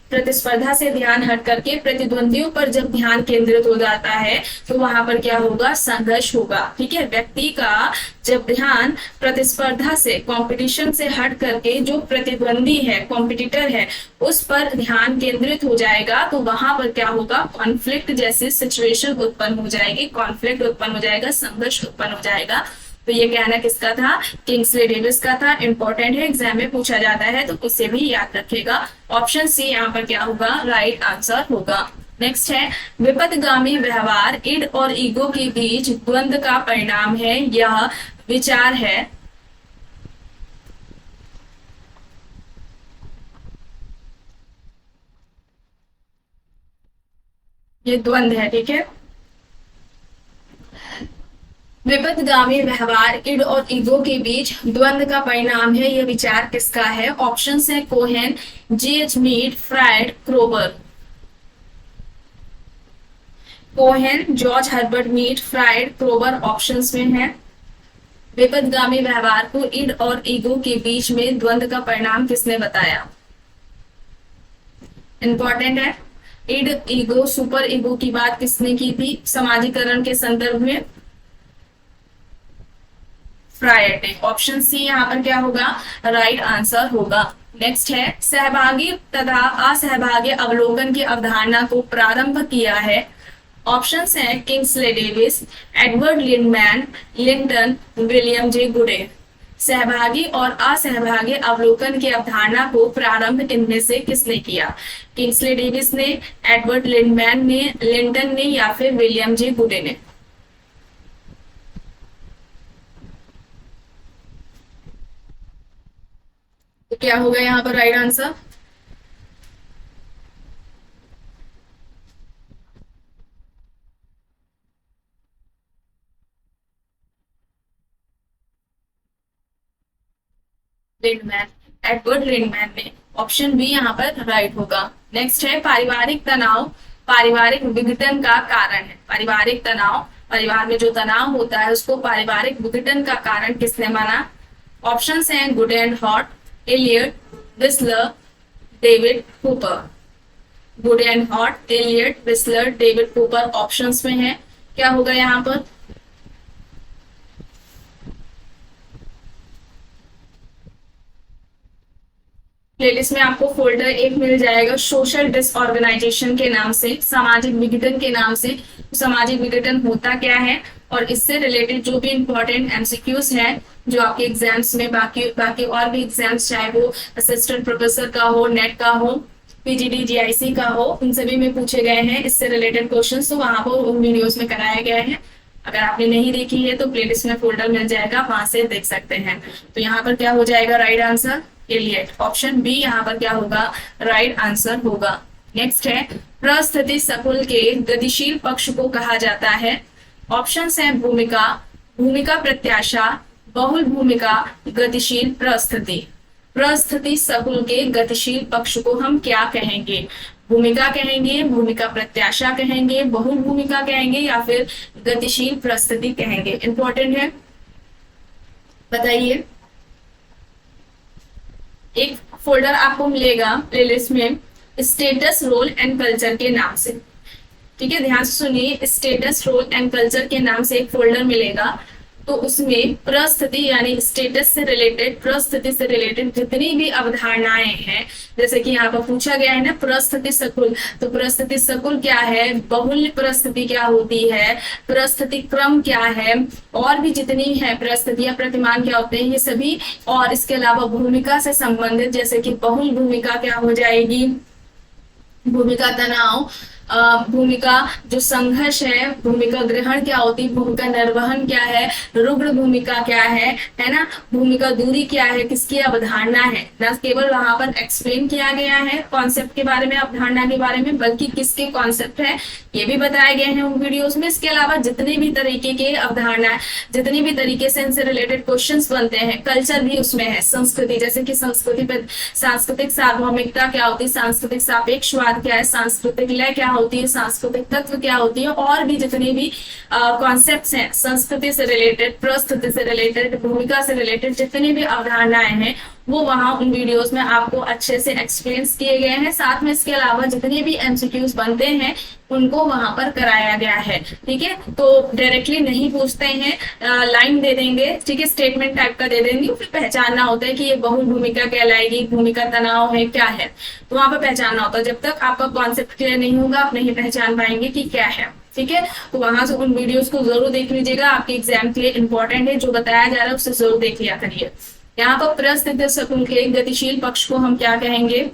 प्रतिस्पर्धा से ध्यान हट करके प्रतिद्वंदियों पर जब ध्यान केंद्रित हो जाता है तो वहां पर क्या होगा, संघर्ष होगा। ठीक है, व्यक्ति का जब ध्यान प्रतिस्पर्धा से, कंपटीशन से हट करके जो प्रतिद्वंदी है, कॉम्पिटिटर है, उस पर ध्यान केंद्रित हो जाएगा, तो वहां पर क्या होगा, कॉन्फ्लिक्ट जैसी सिचुएशन उत्पन्न हो जाएगी, कॉन्फ्लिक्ट उत्पन्न हो जाएगा, संघर्ष उत्पन्न हो जाएगा। तो ये कहना किसका था, किंग्सले डेविस का था। इंपॉर्टेंट है, एग्जाम में पूछा जाता है, तो उसे भी याद रखेगा। ऑप्शन सी यहाँ पर क्या होगा, राइट आंसर होगा। नेक्स्ट है विपथगामी व्यवहार इड और ईगो के बीच द्वंद्व का परिणाम है, यह विचार है। ये द्वंद्व है। ठीक है, विपथगामी व्यवहार इड और ईगो के बीच द्वंद्व का परिणाम है, यह विचार किसका है। ऑप्शंस है Cohen, GH. Mead, Freud, Kroeber. Cohen, George Herbert Mead, Freud, Kroeber options में है। विपथगामी व्यवहार को इड और ईगो के बीच में द्वंद्व का परिणाम किसने बताया, इंपॉर्टेंट है। इड, ईगो, सुपर ईगो की बात किसने की थी समाजीकरण के संदर्भ में, फ्रायड ने। ऑप्शन सी यहाँ पर क्या होगा, राइट आंसर होगा। नेक्स्ट है सहभागी तथा असहभागी अवलोकन की अवधारणा को प्रारंभ किया है। ऑप्शंस हैं Kingsley Davis, Edward Lindeman, Linton, William J गुडे। सहभागी और असहभागी अवलोकन की अवधारणा को प्रारंभ इनमें से किसने किया? किंग्सले डेविस ने, एडवर्ड लिंडमैन ने, लिंटन ने या फिर विलियम जे गुडे ने? तो क्या होगा यहाँ पर right answer? Lindeman, Edward Lindeman ने। ऑप्शन बी यहाँ पर राइट होगा। नेक्स्ट है पारिवारिक तनाव पारिवारिक विघटन का कारण है। पारिवारिक तनाव, परिवार में जो तनाव होता है उसको पारिवारिक विघटन का कारण किसने माना? ऑप्शंस हैं Goode and Hatt, Eliot, Wissler, David Cooper. Goode and Hatt, Eliot, Wissler, David Cooper options में है। क्या होगा यहाँ पर? प्लेलिस्ट में आपको फोल्डर एक मिल जाएगा सोशल डिसऑर्गेनाइजेशन के नाम से, सामाजिक विघटन के नाम से। सामाजिक विघटन होता क्या है और इससे रिलेटेड जो भी इंपॉर्टेंट एमसीक्यूज हैं जो आपके एग्जाम्स में बाकी और भी एग्जाम्स चाहे वो असिस्टेंट प्रोफेसर का हो, नेट का हो, पीजीडी जीआईसी का हो, उन सभी में पूछे गए हैं इससे रिलेटेड क्वेश्चंस, तो वहां पर उन वीडियोस में कराया गया है। अगर आपने नहीं देखी है तो प्लेलिस्ट में फोल्डर मिल जाएगा, वहां से देख सकते हैं। तो यहाँ पर क्या हो जाएगा right answer? Eliot. Option B यहाँ पर क्या होगा? राइट आंसर होगा। नेक्स्ट है प्रस्थिति सकुल के गतिशील पक्ष को कहा जाता है। ऑप्शंस है भूमिका, भूमिका प्रत्याशा, बहुल भूमिका, गतिशील प्रस्थिति। प्रस्थिति सकुल के गतिशील पक्ष को हम क्या कहेंगे? भूमिका कहेंगे, भूमिका प्रत्याशा कहेंगे, बहुल भूमिका कहेंगे या फिर गतिशील प्रस्थिति कहेंगे? इंपॉर्टेंट है, बताइए। एक फोल्डर आपको मिलेगा प्लेलिस्ट में स्टेटस, रोल एंड कल्चर के नाम से। ठीक है, ध्यान से सुनिए। स्टेटस, रोल एंड कल्चर के नाम से एक फोल्डर मिलेगा, तो उसमें प्रस्थिति यानी स्टेटस से रिलेटेड, प्रस्थिति से रिलेटेड जितनी भी अवधारणाएं हैं, जैसे कि यहाँ पर पूछा गया है ना प्रस्थिति सकुल, तो प्रस्थिति सकुल क्या है, बहुल्य प्रस्थिति क्या होती है, प्रस्थिति क्रम क्या है, और भी जितनी है प्रस्थितियां, प्रतिमान क्या होते हैं, ये सभी। और इसके अलावा भूमिका से संबंधित जैसे कि बहुल भूमिका क्या हो जाएगी, भूमिका तनाव, भूमिका जो संघर्ष है, भूमिका ग्रहण क्या होती है, भूमिका निर्वहन क्या है, रुग्ण भूमिका क्या है ना, भूमिका दूरी क्या है, किसकी अवधारणा है। न केवल वहां पर एक्सप्लेन किया गया है कॉन्सेप्ट के बारे में, अवधारणा के बारे में, बल्कि किसके कॉन्सेप्ट है ये भी बताए गए हैं उन वीडियोस में। इसके अलावा जितनी भी तरीके के अवधारणा, जितनी भी तरीके से इनसे रिलेटेड क्वेश्चंस बनते हैं, कल्चर भी उसमें है, संस्कृति, जैसे कि संस्कृति पर सांस्कृतिक सार्वभौमिकता क्या होती है, सांस्कृतिक सापेक्षवाद क्या है, सांस्कृतिक लय क्या होती है, सांस्कृतिक तत्व क्या होती है, और भी जितने भी कॉन्सेप्ट्स हैं संस्कृति से रिलेटेड, प्रस्थिति से रिलेटेड, भूमिका से रिलेटेड, जितनी भी अवधारणाएं हैं वो वहां उन वीडियोस में आपको अच्छे से एक्सप्लेन किए गए हैं। साथ में इसके अलावा जितने भी एमसीक्यूज बनते हैं उनको वहां पर कराया गया है। ठीक है, तो डायरेक्टली नहीं पूछते हैं, लाइन दे देंगे, ठीक है, स्टेटमेंट टाइप का दे देंगे, फिर पहचानना होता है कि ये बहुल भूमिका कहलाएगी, भूमिका तनाव है, क्या है, तो वहां पर पहचानना होता है। जब तक आपका कॉन्सेप्ट क्लियर नहीं होगा आप नहीं पहचान पाएंगे कि क्या है। ठीक है, तो वहां से उन वीडियोस को जरूर देख लीजिएगा, आपके एग्जाम के लिए इंपॉर्टेंट है, जो बताया जा रहा है उससे जरूर देख लिया करिए। यहाँ पर प्रस्थिति सकुल के गतिशील पक्ष को हम क्या कहेंगे?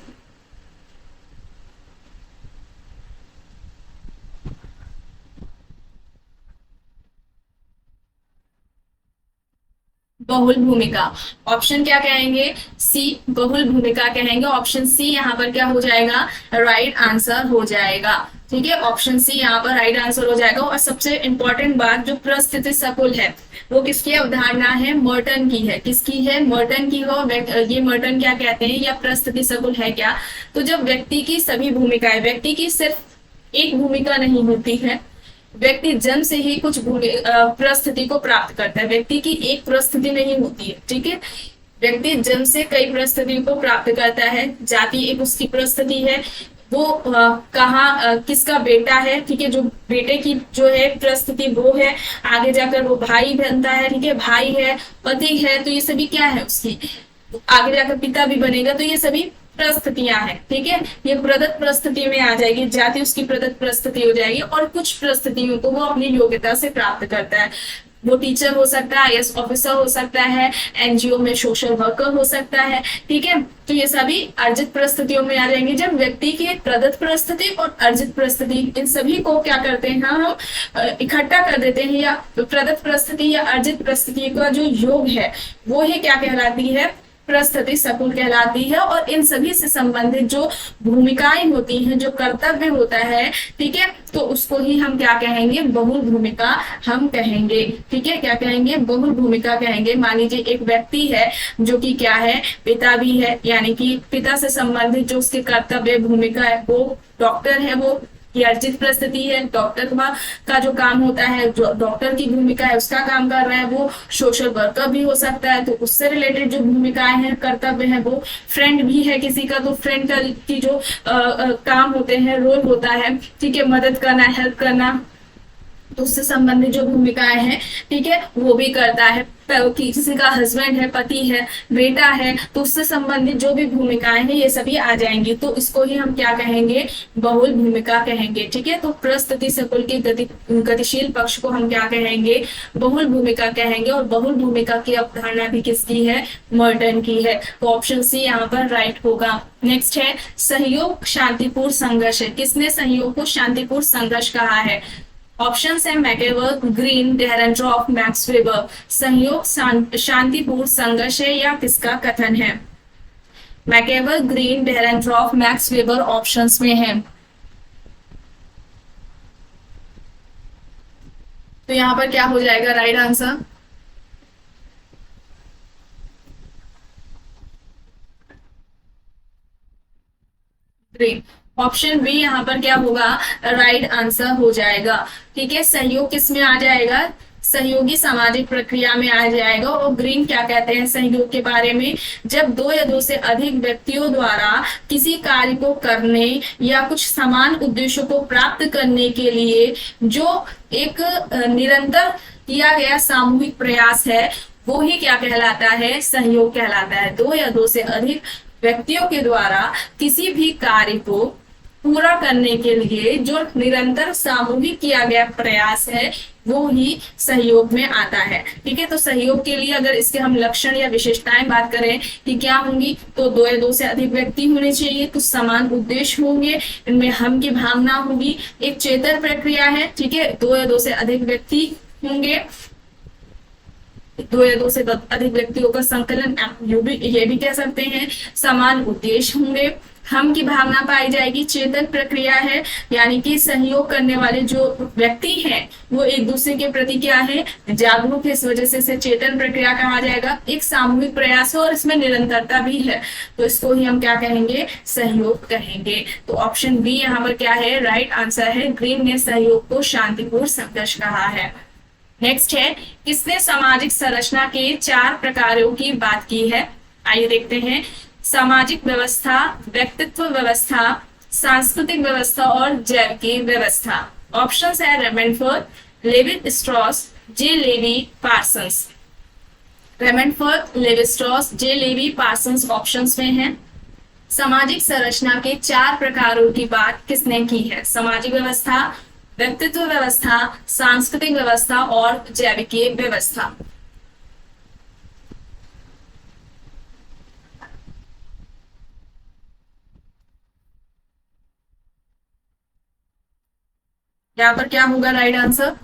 बहुल भूमिका। ऑप्शन क्या कहेंगे? सी, बहुल भूमिका कहेंगे। ऑप्शन सी यहाँ पर क्या हो जाएगा? राइट आंसर हो जाएगा। ठीक है, ऑप्शन सी यहाँ पर राइट आंसर हो जाएगा। और सबसे इंपॉर्टेंट बात, जो प्रस्थिति सकुल है वो किसकी अवधारणा है? मर्टन की है। किसकी है? मर्टन की हो। ये मर्टन क्या कहते हैं, या प्रस्थिति सकुल है क्या? तो जब व्यक्ति की सभी भूमिकाएं, व्यक्ति की सिर्फ एक भूमिका नहीं होती है, व्यक्ति जन्म से ही कुछ परिस्थिति को प्राप्त करता है, व्यक्ति की एक परिस्थिति नहीं होती है। ठीक है, व्यक्ति जन्म से कई परिस्थिति को प्राप्त करता है। जाति एक उसकी परिस्थिति है, वो कहाँ किसका बेटा है, ठीक है, जो बेटे की जो है परिस्थिति वो है, आगे जाकर वो भाई बनता है, ठीक है, भाई है, पति है, तो ये सभी क्या है उसकी, आगे जाकर पिता भी बनेगा, तो ये सभी परिस्थितियां हैं। ठीक है, ये प्रदत्त परिस्थिति में आ जाएगी, जाति उसकी प्रदत्त परिस्थिति हो जाएगी, और कुछ परिस्थितियों को वो अपनी योग्यता से प्राप्त करता है। वो टीचर हो सकता है, आईएएस ऑफिसर हो सकता है, एनजीओ में सोशल वर्कर हो सकता है, ठीक है। तो ये सभी अर्जित परिस्थितियों में आ जाएंगे। जब व्यक्ति की प्रदत्त परिस्थिति और अर्जित परिस्थिति, इन सभी को क्या करते हैं हम इकट्ठा कर देते हैं, या प्रदत्त परिस्थिति या अर्जित परिस्थिति का जो योग है वो ही क्या कहलाती है, परिस्थिति सकुल कहलाती है। और इन सभी से संबंधित जो भूमिकाएं होती हैं, जो कर्तव्य होता है, ठीक है, तो उसको ही हम क्या कहेंगे, बहुल भूमिका हम कहेंगे, ठीक है। क्या कहेंगे, बहुल भूमिका कहेंगे। मान लीजिए एक व्यक्ति है जो कि क्या है, पिता भी है, यानी कि पिता से संबंधित जो उसके कर्तव्य भूमिका है, वो डॉक्टर है, वो ये अर्जित परिस्थिति है। डॉक्टर का जो काम होता है, जो डॉक्टर की भूमिका है उसका काम कर रहा है, वो सोशल वर्कर भी हो सकता है, तो उससे रिलेटेड जो भूमिकाएं हैं, कर्तव्य है, वो फ्रेंड भी है किसी का, तो फ्रेंड का की जो काम होते हैं, रोल होता है, ठीक है, मदद करना, हेल्प करना, तो उससे संबंधित जो भूमिकाएं हैं, ठीक है, वो भी करता है। किसी का हस्बैंड है, पति है, बेटा है, तो उससे संबंधित जो भी भूमिकाएं हैं ये सभी आ जाएंगी। तो इसको ही हम क्या कहेंगे, बहुल भूमिका कहेंगे, ठीक है। तो परिस्थिति सकुल के गतिशील पक्ष को हम क्या कहेंगे, बहुल भूमिका कहेंगे। और बहुल भूमिका की अवधारणा भी किसकी है, मॉर्डन की है। तो ऑप्शन सी यहाँ पर राइट होगा। नेक्स्ट है सहयोग शांतिपूर्ण संघर्ष है। किसने सहयोग को शांतिपूर्ण संघर्ष कहा है? ऑप्शंस है MacIver, Green, Dahrendorf, Max Weber. सहयोग शांतिपूर्ण संघर्ष है या किसका कथन है? MacIver, Green, Dahrendorf, Max Weber options में है। तो यहां पर क्या हो जाएगा right answer? Green. Option B यहाँ पर क्या होगा, राइट आंसर हो जाएगा, ठीक है। सहयोग किस में आ जाएगा, सहयोगी सामाजिक प्रक्रिया में आ जाएगा। और ग्रीन क्या कहते हैं सहयोग के बारे में, जब दो या दो से अधिक व्यक्तियों द्वारा किसी कार्य को करने या कुछ समान उद्देश्यों को प्राप्त करने के लिए जो एक निरंतर किया गया सामूहिक प्रयास है, वो ही क्या कहलाता है, सहयोग कहलाता है। दो या दो से अधिक व्यक्तियों के द्वारा किसी भी कार्य को पूरा करने के लिए जो निरंतर सामूहिक किया गया प्रयास है, वो ही सहयोग में आता है, ठीक है। तो सहयोग के लिए अगर इसके हम लक्षण या विशेषताएं बात करें कि क्या होंगी, तो दो या दो से अधिक व्यक्ति होने चाहिए, कुछ समान उद्देश्य होंगे, इनमें हम की भावना होगी, एक चेतन प्रक्रिया है, ठीक है। दो या दो से अधिक व्यक्ति होंगे, दो या दो से अधिक व्यक्तियों का संकलन, ये भी कह सकते हैं, समान उद्देश्य होंगे, हम की भावना पाई जाएगी, चेतन प्रक्रिया है, यानी कि सहयोग करने वाले जो व्यक्ति हैं वो एक दूसरे के प्रति क्या है, जागरूक है, इस वजह से इसे चेतन प्रक्रिया कहा जाएगा। एक सामूहिक प्रयास है और इसमें निरंतरता भी है, तो इसको ही हम क्या कहेंगे, सहयोग कहेंगे। तो ऑप्शन बी यहाँ पर क्या है, राइट आंसर है। ग्रीन ने सहयोग को शांतिपूर्ण संघर्ष कहा है। नेक्स्ट है किसने सामाजिक संरचना के 4 प्रकारों की बात की है? आइए देखते हैं। सामाजिक व्यवस्था, व्यक्तित्व व्यवस्था, सांस्कृतिक व्यवस्था और जैविक व्यवस्था। ऑप्शंस है रेमेनफोर्ड, लेवी स्ट्रॉस, जे लेवी पार्सन्स। रेमेनफोर्ड, लेवी स्ट्रॉस, जे लेवी पार्सन्स ऑप्शंस में है। सामाजिक संरचना के 4 प्रकारों की बात किसने की है? सामाजिक व्यवस्था, व्यक्तित्व व्यवस्था, सांस्कृतिक व्यवस्था और जैविक व्यवस्था। यहाँ पर क्या होगा right answer?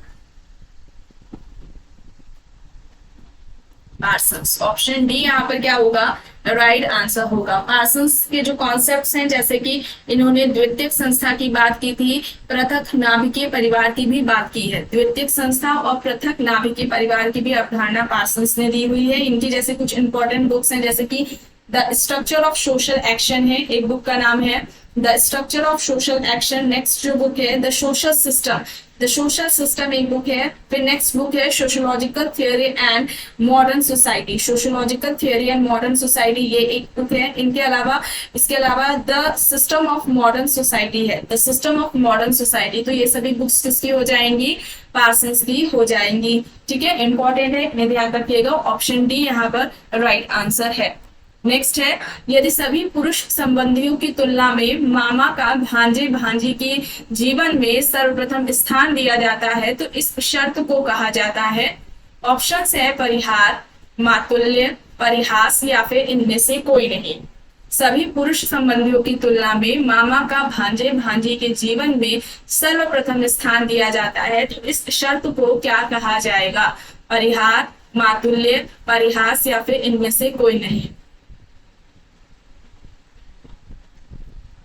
Parsons. Option D यहाँ पर क्या होगा, राइट आंसर होगा। पार्सन्स के जो कॉन्सेप्ट्स हैं, जैसे कि इन्होंने द्वितीयक संस्था की बात की थी, पृथक नाभिकीय परिवार की भी बात की है। द्वितीयक संस्था और पृथक नाभिकीय परिवार की भी अवधारणा पार्सन्स ने दी हुई है। इनकी जैसे कुछ इंपॉर्टेंट बुक्स हैं, जैसे कि the structure of social action है, एक बुक का नाम है the structure of social action. Next जो बुक है the social system, the social system एक बुक है। फिर नेक्स्ट बुक है sociological theory and modern society, sociological theory and modern society, ये एक बुक है। इसके अलावा the system of modern society है, the system of modern society. तो ये सभी बुक्स किसकी हो जाएंगी, पार्सन्स की हो जाएंगी, ठीक है। इंपॉर्टेंट है, इन्हें ध्यान रखिएगा। ऑप्शन डी यहाँ पर राइट आंसर है। नेक्स्ट है यदि सभी पुरुष संबंधियों की तुलना में मामा का भांजे भांजी के जीवन में सर्वप्रथम स्थान दिया जाता है तो इस शर्त को कहा जाता है। ऑप्शंस है परिहार, मातुल्य, परिहास या फिर इनमें से कोई नहीं। सभी पुरुष संबंधियों की तुलना में मामा का भांजे भांजी के जीवन में सर्वप्रथम स्थान दिया जाता है, तो इस शर्त को क्या कहा जाएगा? परिहार, मातुल्य, परिहास या फिर इनमें से कोई नहीं।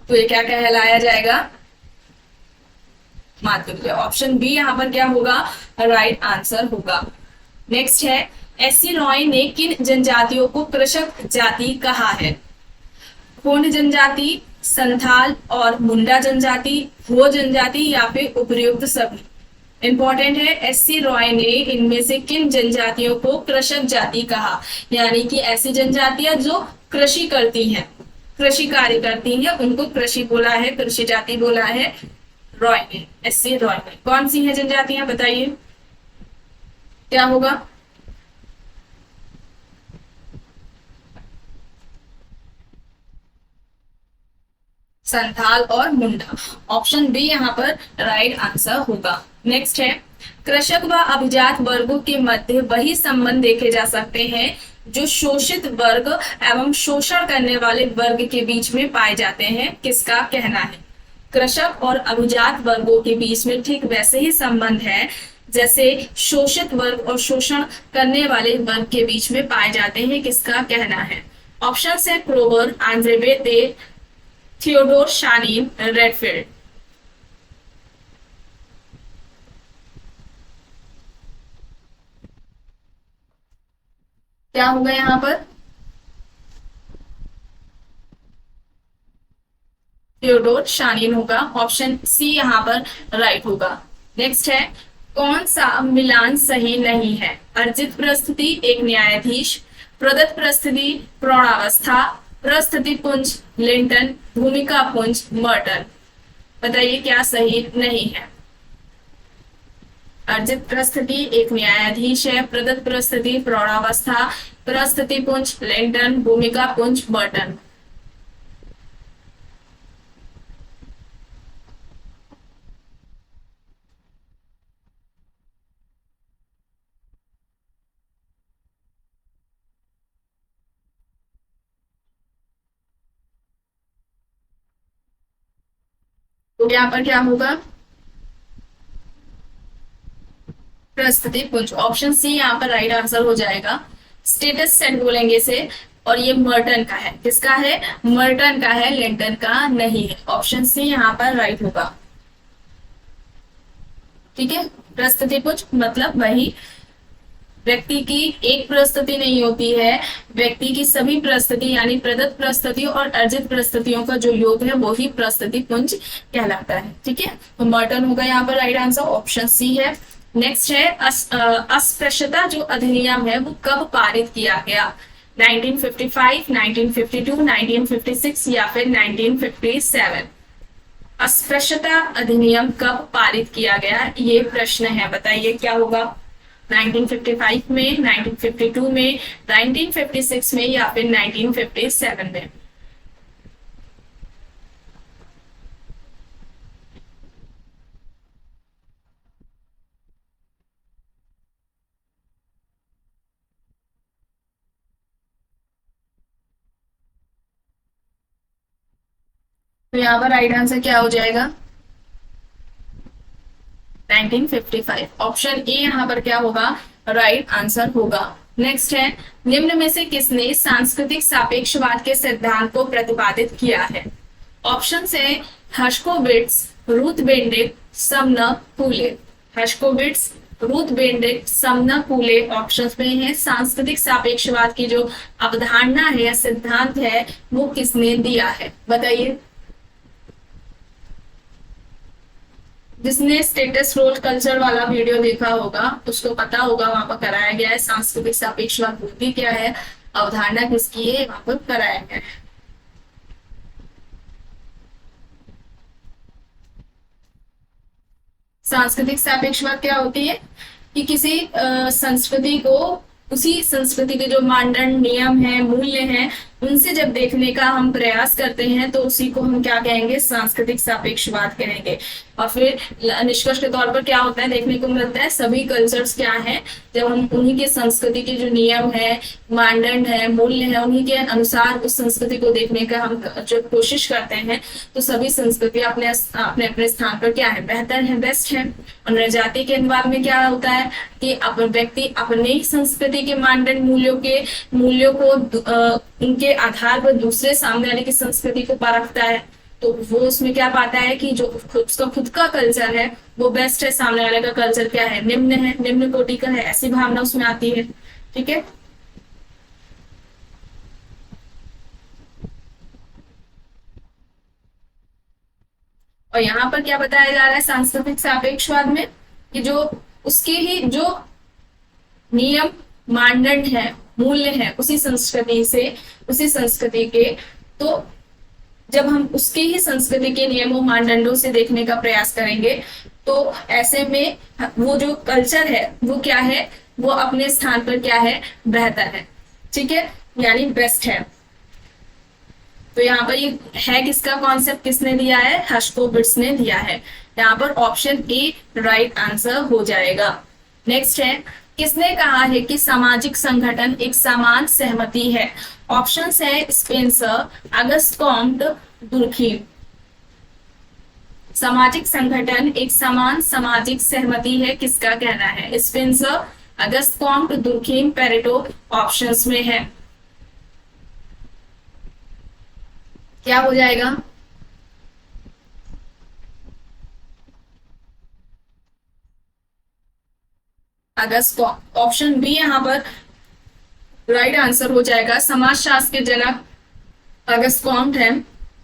तो ये क्या कहलाया जाएगा? मातुल्य। ऑप्शन बी यहाँ पर क्या होगा? राइट आंसर होगा। नेक्स्ट है, एस.सी. रॉय ने किन जनजातियों को कृषक जाति कहा है? गोंड जनजाति, संथाल और मुंडा जनजाति, हो जनजाति या फिर उपयुक्त सभी। इंपॉर्टेंट है, एस.सी. रॉय ने इनमें से किन जनजातियों को कृषक जाति कहा, यानी कि ऐसी जनजातियां जो कृषि करती हैं, कृषि कार्य करती हैं, उनको कृषि बोला है, कृषि जाति बोला है रॉय ने, एस.सी. रॉय ने। कौन सी है जनजातियां बताइए, क्या होगा? संथाल और मुंडा। ऑप्शन बी यहाँ पर राइट आंसर होगा। नेक्स्ट है, कृषक व अभिजात वर्गों के मध्य वही संबंध देखे जा सकते हैं जो शोषित वर्ग एवं शोषण करने वाले वर्ग के बीच में पाए जाते हैं। किसका कहना है? कृषक और अभिजात वर्गों के बीच में ठीक वैसे ही संबंध है जैसे शोषित वर्ग और शोषण करने वाले वर्ग के बीच में पाए जाते हैं। किसका कहना है? ऑप्शन है क्रोवर, आंद्रे बेते, थियोडोर शानीन, रेडफील्ड। क्या होगा यहाँ पर? थियोडोर शानीन होगा। ऑप्शन सी यहाँ पर राइट होगा। नेक्स्ट है, कौन सा मिलान सही नहीं है? अर्जित प्रस्तुति एक न्यायाधीश, प्रदत्त प्रस्तुति प्रौढ़ावस्था, प्रस्तुति पुंज लिंटन, भूमिका पुंज मर्टन। बताइए क्या सही नहीं है? अर्जित प्रस्तुति एक न्यायाधीश है, प्रदत्त प्रस्तुति प्रौढ़ावस्था, प्रस्तुति पुंज लिंटन, भूमिका पुंज मर्टन। तो यहाँ पर क्या होगा? प्रस्तुति पुंज। ऑप्शन सी यहाँ पर राइट आंसर हो जाएगा। स्टेटस सेट बोलेंगे इसे, और ये मर्टन का है। किसका है? मर्टन का है, लिंटन का नहीं है। ऑप्शन सी यहाँ पर राइट होगा। ठीक है, प्रस्तुति पुंज मतलब वही व्यक्ति की एक प्रस्तुति नहीं होती है, व्यक्ति की सभी प्रस्तुति यानी प्रदत्त प्रस्तुति और अर्जित प्रस्तुतियों का जो योग है वो ही प्रस्तुति पुंज कहलाता है। ठीक है, तो मर्टन होगा यहाँ पर राइट आंसर। ऑप्शन सी है। नेक्स्ट है, अस्पृश्यता जो अधिनियम है वो कब पारित किया गया? 1955, 1952, 1956 या फिर 1957? अस्पृश्यता अधिनियम कब पारित किया गया, ये प्रश्न है। बताइए क्या होगा? 1955 में, 1952 में, 1956 में या फिर 1957 में? तो यहाँ पर राइट आंसर क्या हो जाएगा? 1955। ऑप्शन ए यहाँ पर क्या होगा? राइट आंसर होगा। नेक्स्ट है, निम्न में से किसने सांस्कृतिक सापेक्षवाद के सिद्धांत को प्रतिपादित किया है? ऑप्शन है Herskovits, Ruth Benedict, Sumner, Poole. Herskovits, Ruth Benedict, Sumner, Poole options में है। सांस्कृतिक सापेक्षवाद की जो अवधारणा है या सिद्धांत है वो किसने दिया है? बताइए। जिसने स्टेटस रोल कल्चर वाला वीडियो देखा होगा उसको पता होगा, वहां पर कराया गया है सांस्कृतिक सापेक्षवाद बुद्धि क्या है, अवधारणा किसकी है, वहां पर कराया गया है। सांस्कृतिक सापेक्षवाद क्या होती है कि किसी संस्कृति को, उसी संस्कृति के जो मानदंड, नियम है, मूल्य हैं, उनसे जब देखने का हम प्रयास करते हैं तो उसी को हम क्या कहेंगे, सांस्कृतिक सापेक्षवाद कहेंगे। और फिर निष्कर्ष के तौर पर क्या होता है, देखने को मिलता है सभी कल्चर्स क्या है, जब हम उन्हीं के संस्कृति के जो नियम है, मानदंड है, मूल्य है, उन्हीं के अनुसार उस संस्कृति को देखने का हम जब कोशिश करते हैं तो सभी संस्कृति अपने अपने अपने स्थान पर क्या है, बेहतर है, बेस्ट है। और नृजाति के अनुवाद में क्या होता है कि व्यक्ति अपने ही संस्कृति के मानदंड मूल्यों को उनके आधार पर दूसरे सामने वाले की संस्कृति को परखता है, तो वो उसमें क्या पाता है कि जो उसका खुद का कल्चर है वो बेस्ट है, सामने वाले का कल्चर क्या है, निम्न है, निम्न कोटि का है, ऐसी भावना उसमें आती है। ठीक है, और यहाँ पर क्या बताया जा रहा है सांस्कृतिक सापेक्षवाद में कि जो उसके ही जो नियम मानदंड है, मूल्य है उसी संस्कृति के, तो जब हम उसके ही संस्कृति के नियमों मानदंडों से देखने का प्रयास करेंगे तो ऐसे में वो जो कल्चर है वो क्या है, वो अपने स्थान पर क्या है, बेहतर है। ठीक है, यानी बेस्ट है। तो यहाँ पर ये है किसका कॉन्सेप्ट, किसने दिया है, हर्शकोविट्ज ने दिया है। यहाँ पर ऑप्शन ए राइट आंसर हो जाएगा। नेक्स्ट है, किसने कहा है कि सामाजिक संगठन एक समान सहमति है। ऑप्शंस है स्पेंसर, अगस्त कॉम्ट, दुर्खीम। सामाजिक संगठन एक समान सामाजिक सहमति है, किसका कहना है, Spencer, Auguste Comte, Durkheim, Pareto options में है। क्या हो जाएगा, अगस्त, ऑप्शन बी यहाँ पर राइट आंसर हो जाएगा। समाजशास्त्र के जनक अगस्त कॉम्ट है।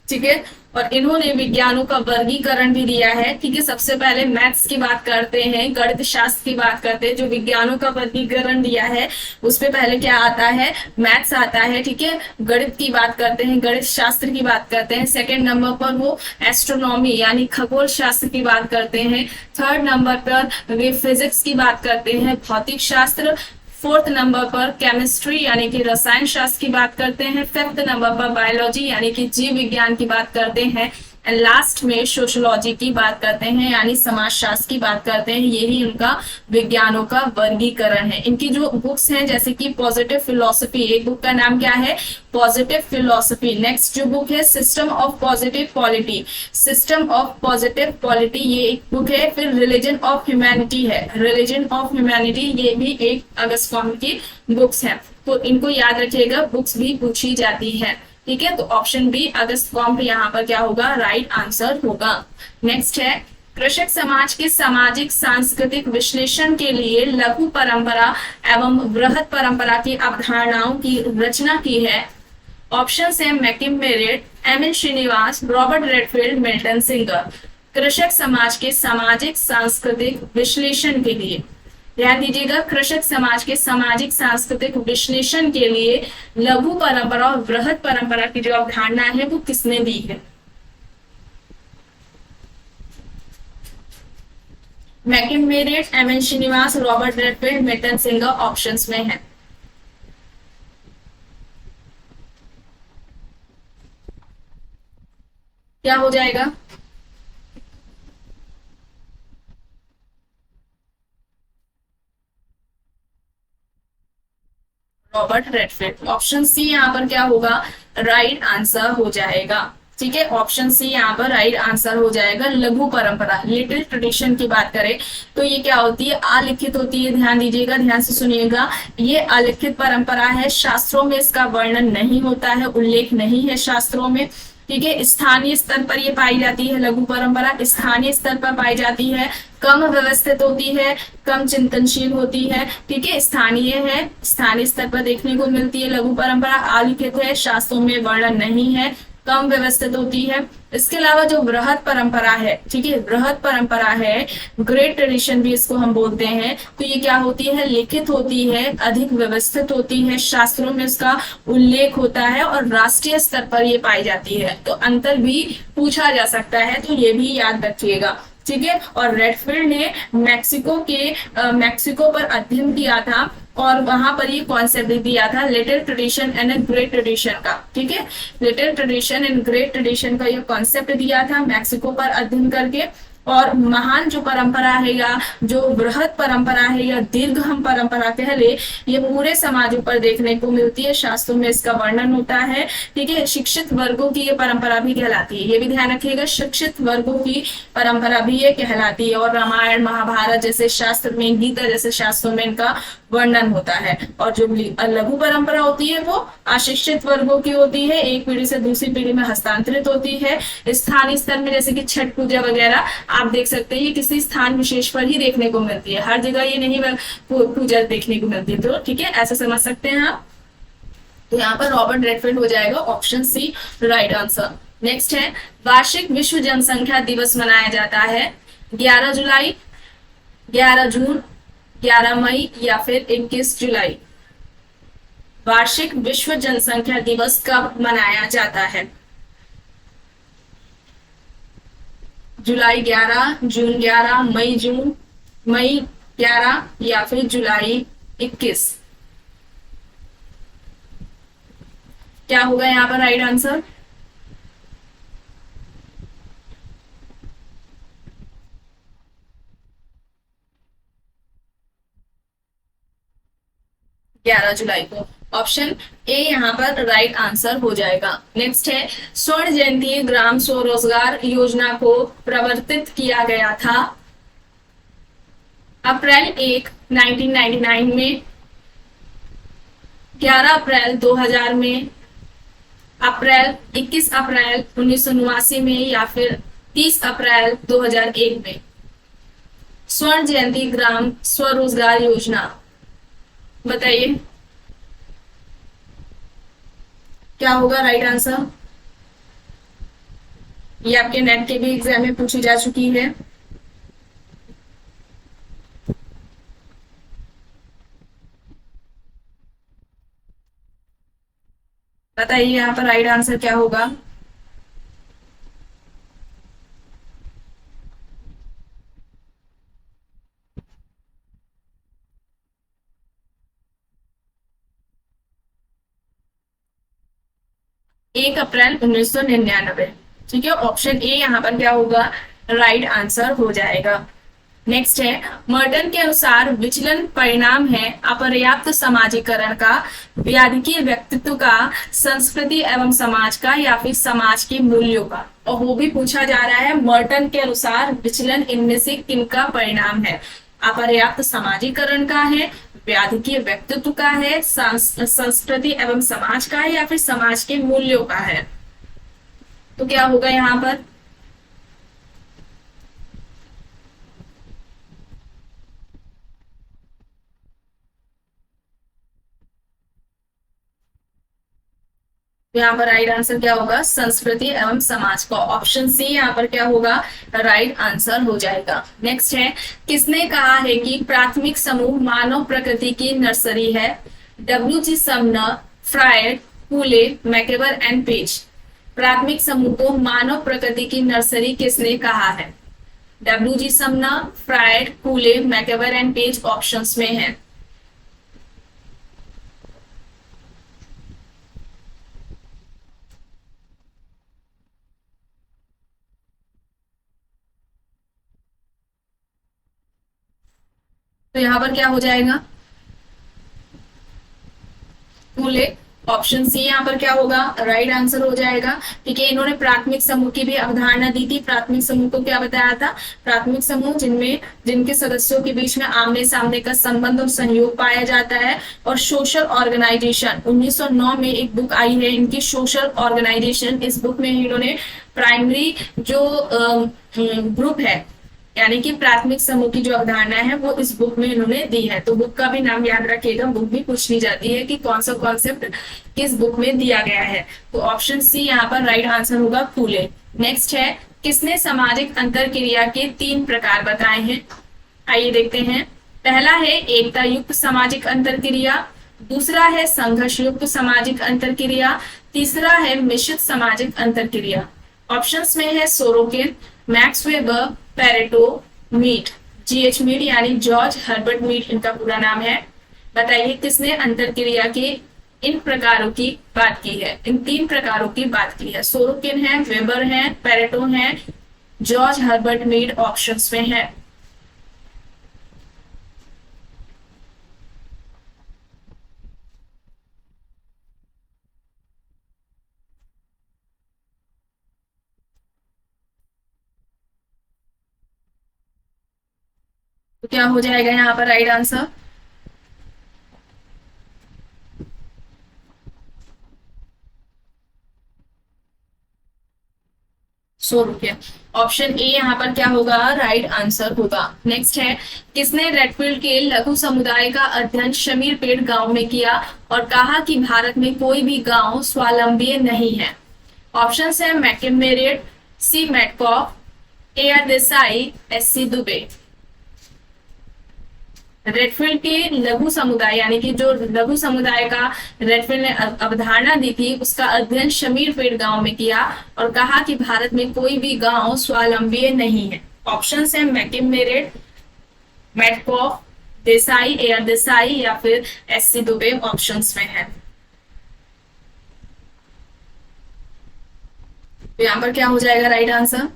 ठीक है, और इन्होंने विज्ञानों का वर्गीकरण भी दिया है। ठीक है, सबसे पहले मैथ्स की बात करते हैं, गणित शास्त्र की बात करते हैं। जो विज्ञानों का वर्गीकरण दिया है उस पे पहले क्या आता है, मैथ्स आता है। ठीक है, गणित की बात करते हैं, गणित शास्त्र की बात करते हैं। सेकंड नंबर पर वो एस्ट्रोनॉमी यानी खगोल शास्त्र की बात करते हैं। थर्ड नंबर पर वे फिजिक्स की बात करते हैं, भौतिक शास्त्र। फोर्थ नंबर पर केमिस्ट्री यानी कि रसायन शास्त्र की बात करते हैं। फिफ्थ नंबर पर बायोलॉजी यानी कि जीव विज्ञान की बात करते हैं। एंड लास्ट में सोशियोलॉजी की बात करते हैं यानी समाजशास्त्र की बात करते हैं। यही उनका विज्ञानों का वर्गीकरण है। इनकी जो बुक्स हैं जैसे कि पॉजिटिव फिलोसफी, एक बुक का नाम क्या है, पॉजिटिव फिलोसफी। नेक्स्ट जो बुक है system of positive polity, system of positive polity, ये एक बुक है। फिर रिलीजन ऑफ ह्यूमैनिटी है, रिलीजन ऑफ ह्यूमैनिटी, ये भी एक अगस्त कॉम्ट की बुक्स है। तो इनको याद रखिएगा, बुक्स भी पूछी जाती है। ठीक है, तो ऑप्शन बी अगस्त कॉम्ट यहाँ पर क्या होगा, राइट आंसर होगा। नेक्स्ट है, कृषक समाज के सामाजिक सांस्कृतिक विश्लेषण के लिए लघु परंपरा एवं बृहद परंपरा की अवधारणाओं की रचना की है। ऑप्शन है McKim Marriott, MN. Srinivas, Robert Redfield, Milton Singer. कृषक समाज के सामाजिक सांस्कृतिक विश्लेषण के लिए, ध्यान दीजिएगा, कृषक समाज के सामाजिक सांस्कृतिक विश्लेषण के लिए लघु परंपरा और बृहद परंपरा की जो अवधारणा है वो किसने दी है। McKim Marriott, MN. Srinivas, Robert Redfield, Milton Singer options में है। क्या हो जाएगा, रॉबर्ट रेडफील्ड। ऑप्शन सी यहाँ पर क्या होगा, राइट आंसर हो जाएगा। ठीक है, ऑप्शन सी यहाँ पर राइट आंसर हो जाएगा। लघु परंपरा, लिटिल ट्रेडिशन की बात करें तो ये क्या होती है, अलिखित होती है। ध्यान दीजिएगा, ध्यान से सुनिएगा, ये अलिखित परंपरा है। शास्त्रों में इसका वर्णन नहीं होता है, उल्लेख नहीं है शास्त्रों में। ठीक है, स्थानीय स्तर पर ये पाई जाती है। लघु परंपरा स्थानीय स्तर पर पाई जाती है, कम व्यवस्थित होती है, कम चिंतनशील होती है। ठीक है, स्थानीय है, स्थानीय स्तर पर देखने को मिलती है। लघु परंपरा अलिखित है, शास्त्रों में वर्णन नहीं है, कम व्यवस्थित होती है। इसके अलावा जो बृहद परंपरा है, ठीक है, बृहद परंपरा है, ग्रेट ट्रेडिशन भी इसको हम बोलते हैं, तो ये क्या होती है, लिखित होती है, अधिक व्यवस्थित होती है, शास्त्रों में इसका उल्लेख होता है और राष्ट्रीय स्तर पर ये पाई जाती है। तो अंतर भी पूछा जा सकता है, तो ये भी याद रखिएगा। ठीक है, और रेडफील्ड ने मैक्सिको पर अध्ययन किया था। और वहां पर ये कॉन्सेप्ट दिया था little tradition and great tradition का, ठीक है। Little tradition and great tradition का ये कॉन्सेप्ट दिया था मैक्सिको पर अध्ययन करके। और महान जो परंपरा है या जो बृहद परंपरा है या दीर्घ हम परंपरा कह ले, ये पूरे समाजों पर देखने को मिलती है, शास्त्रों में इसका वर्णन होता है, ठीक है। शिक्षित वर्गों की ये परंपरा भी कहलाती है, ये भी ध्यान रखिएगा, शिक्षित वर्गों की परंपरा भी ये कहलाती है। और रामायण महाभारत जैसे शास्त्र में, गीता जैसे शास्त्रों में इनका वर्णन होता है। और जो लघु परंपरा होती है वो अशिक्षित वर्गों की होती है, एक पीढ़ी से दूसरी पीढ़ी में हस्तांतरित होती है। स्थानीय स्तर में जैसे कि छठ पूजा वगैरह आप देख सकते हैं, ये किसी स्थान विशेष पर ही देखने को मिलती है, हर जगह ये नहीं पूजा देखने को मिलती है। तो ठीक है, ऐसा समझ सकते हैं आप। तो यहाँ पर रॉबर्ट रेडफील्ड हो जाएगा option C right answer. Next है वार्षिक विश्व जनसंख्या दिवस मनाया जाता है 11 जुलाई, 11 जून, 11 मई या फिर 21 जुलाई। वार्षिक विश्व जनसंख्या दिवस कब मनाया जाता है? जुलाई 11, जून 11, मई 11 या फिर जुलाई 21। क्या होगा यहाँ पर राइट आंसर? जुलाई को ऑप्शन ए यहाँ पर राइट आंसर हो जाएगा। नेक्स्ट है स्वर्ण जयंती ग्राम स्वरोजगार योजना को प्रवर्तित किया गया था अप्रैल 1, 1999 में, 11 अप्रैल 2000 में, 21 अप्रैल 1989 में या फिर 30 अप्रैल 2001 में। स्वर्ण जयंती ग्राम स्वरोजगार योजना बताइए क्या होगा राइट आंसर? ये आपके नेट के भी एग्जाम में पूछी जा चुकी है। बताइए यहाँ पर राइट आंसर क्या होगा? एक अप्रैल 1999। ठीक है, ऑप्शन ए यहाँ पर क्या होगा राइट आंसर हो जाएगा। नेक्स्ट है मर्टन के अनुसार विचलन परिणाम है अपर्याप्त समाजीकरण का, व्याधिकीय व्यक्तित्व का, संस्कृति एवं समाज का या फिर समाज के मूल्यों का। और वो भी पूछा जा रहा है मर्टन के अनुसार विचलन इनमें से किनका परिणाम है? अपर्याप्त समाजीकरण का है, व्याधिकीय व्यक्तित्व का है, संस्कृति एवं समाज का है या फिर समाज के मूल्यों का है। तो क्या होगा यहाँ पर? यहाँ पर राइट आंसर क्या होगा? संस्कृति एवं समाज का। ऑप्शन सी यहाँ पर क्या होगा राइट आंसर हो जाएगा। नेक्स्ट है किसने कहा है कि प्राथमिक समूह मानव प्रकृति की नर्सरी है? WG. Sumner, Freud, Cooley, MacIver and Page. प्राथमिक समूह को मानव प्रकृति की नर्सरी किसने कहा है? WG. Sumner, Freud, Cooley, MacIver and Page options में है। तो यहां पर क्या हो जाएगा? कूले। ऑप्शन सी यहाँ पर क्या होगा राइट आंसर हो जाएगा। ठीक है, इन्होंने प्राथमिक समूह की भी अवधारणा दी थी। प्राथमिक समूह को क्या बताया था? प्राथमिक समूह जिनके सदस्यों के बीच में आमने सामने का संबंध और सहयोग पाया जाता है। और सोशल ऑर्गेनाइजेशन 1909 में एक बुक आई है इनकी, सोशल ऑर्गेनाइजेशन। इस बुक में इन्होंने प्राइमरी जो ग्रुप है यानी कि प्राथमिक समूह की जो अवधारणा है वो इस बुक में इन्होंने दी है। तो बुक का भी नाम याद रखिएगा, बुक भी पूछनी जाती है कि कौन सा कॉन्सेप्ट किस बुक में दिया गया है। तो ऑप्शन सी यहाँ पर राइट आंसर होगा कूले। नेक्स्ट है किसने सामाजिक अंतर क्रिया के 3 प्रकार बताए हैं? आइए देखते हैं। पहला है एकता युक्त सामाजिक अंतर क्रिया, दूसरा है संघर्ष युक्त सामाजिक अंतर क्रिया, तीसरा है मिश्रित सामाजिक अंतर क्रिया। ऑप्शंस में है Sorokin, Max Weber, Pareto, Mead. GH Mead यानी जॉर्ज हर्बर्ट मीड इनका पूरा नाम है। बताइए किसने अंतरक्रिया के इन प्रकारों की बात की है, इन तीन प्रकारों की बात की है। सोरोकिन है, वेबर है, पेरेटो है, जॉर्ज हर्बर्ट मीड ऑप्शंस में है। तो क्या हो जाएगा यहाँ पर राइट आंसर? ₹100। ऑप्शन ए यहाँ पर क्या होगा, राइट आंसर होगा। नेक्स्ट है, किसने रेडफील्ड के लघु समुदाय का अध्ययन शमीरपेट गांव में किया और कहा कि भारत में कोई भी गांव स्वावलंबी नहीं है? ऑप्शन है McKim Marriott, C Metcalfe, A R Desai, S C Dube. Redfield के लघु समुदाय यानी कि जो लघु समुदाय का रेडफील्ड ने अवधारणा दी थी, उसका अध्ययन शमीरपेट गांव में किया और कहा कि भारत में कोई भी गांव स्वावलंबी नहीं है। ऑप्शन है McKim Marriott, Metcalfe, Desai, A R Desai या फिर एस सी दुबे ऑप्शंस में है। तो यहाँ पर क्या हो जाएगा right answer?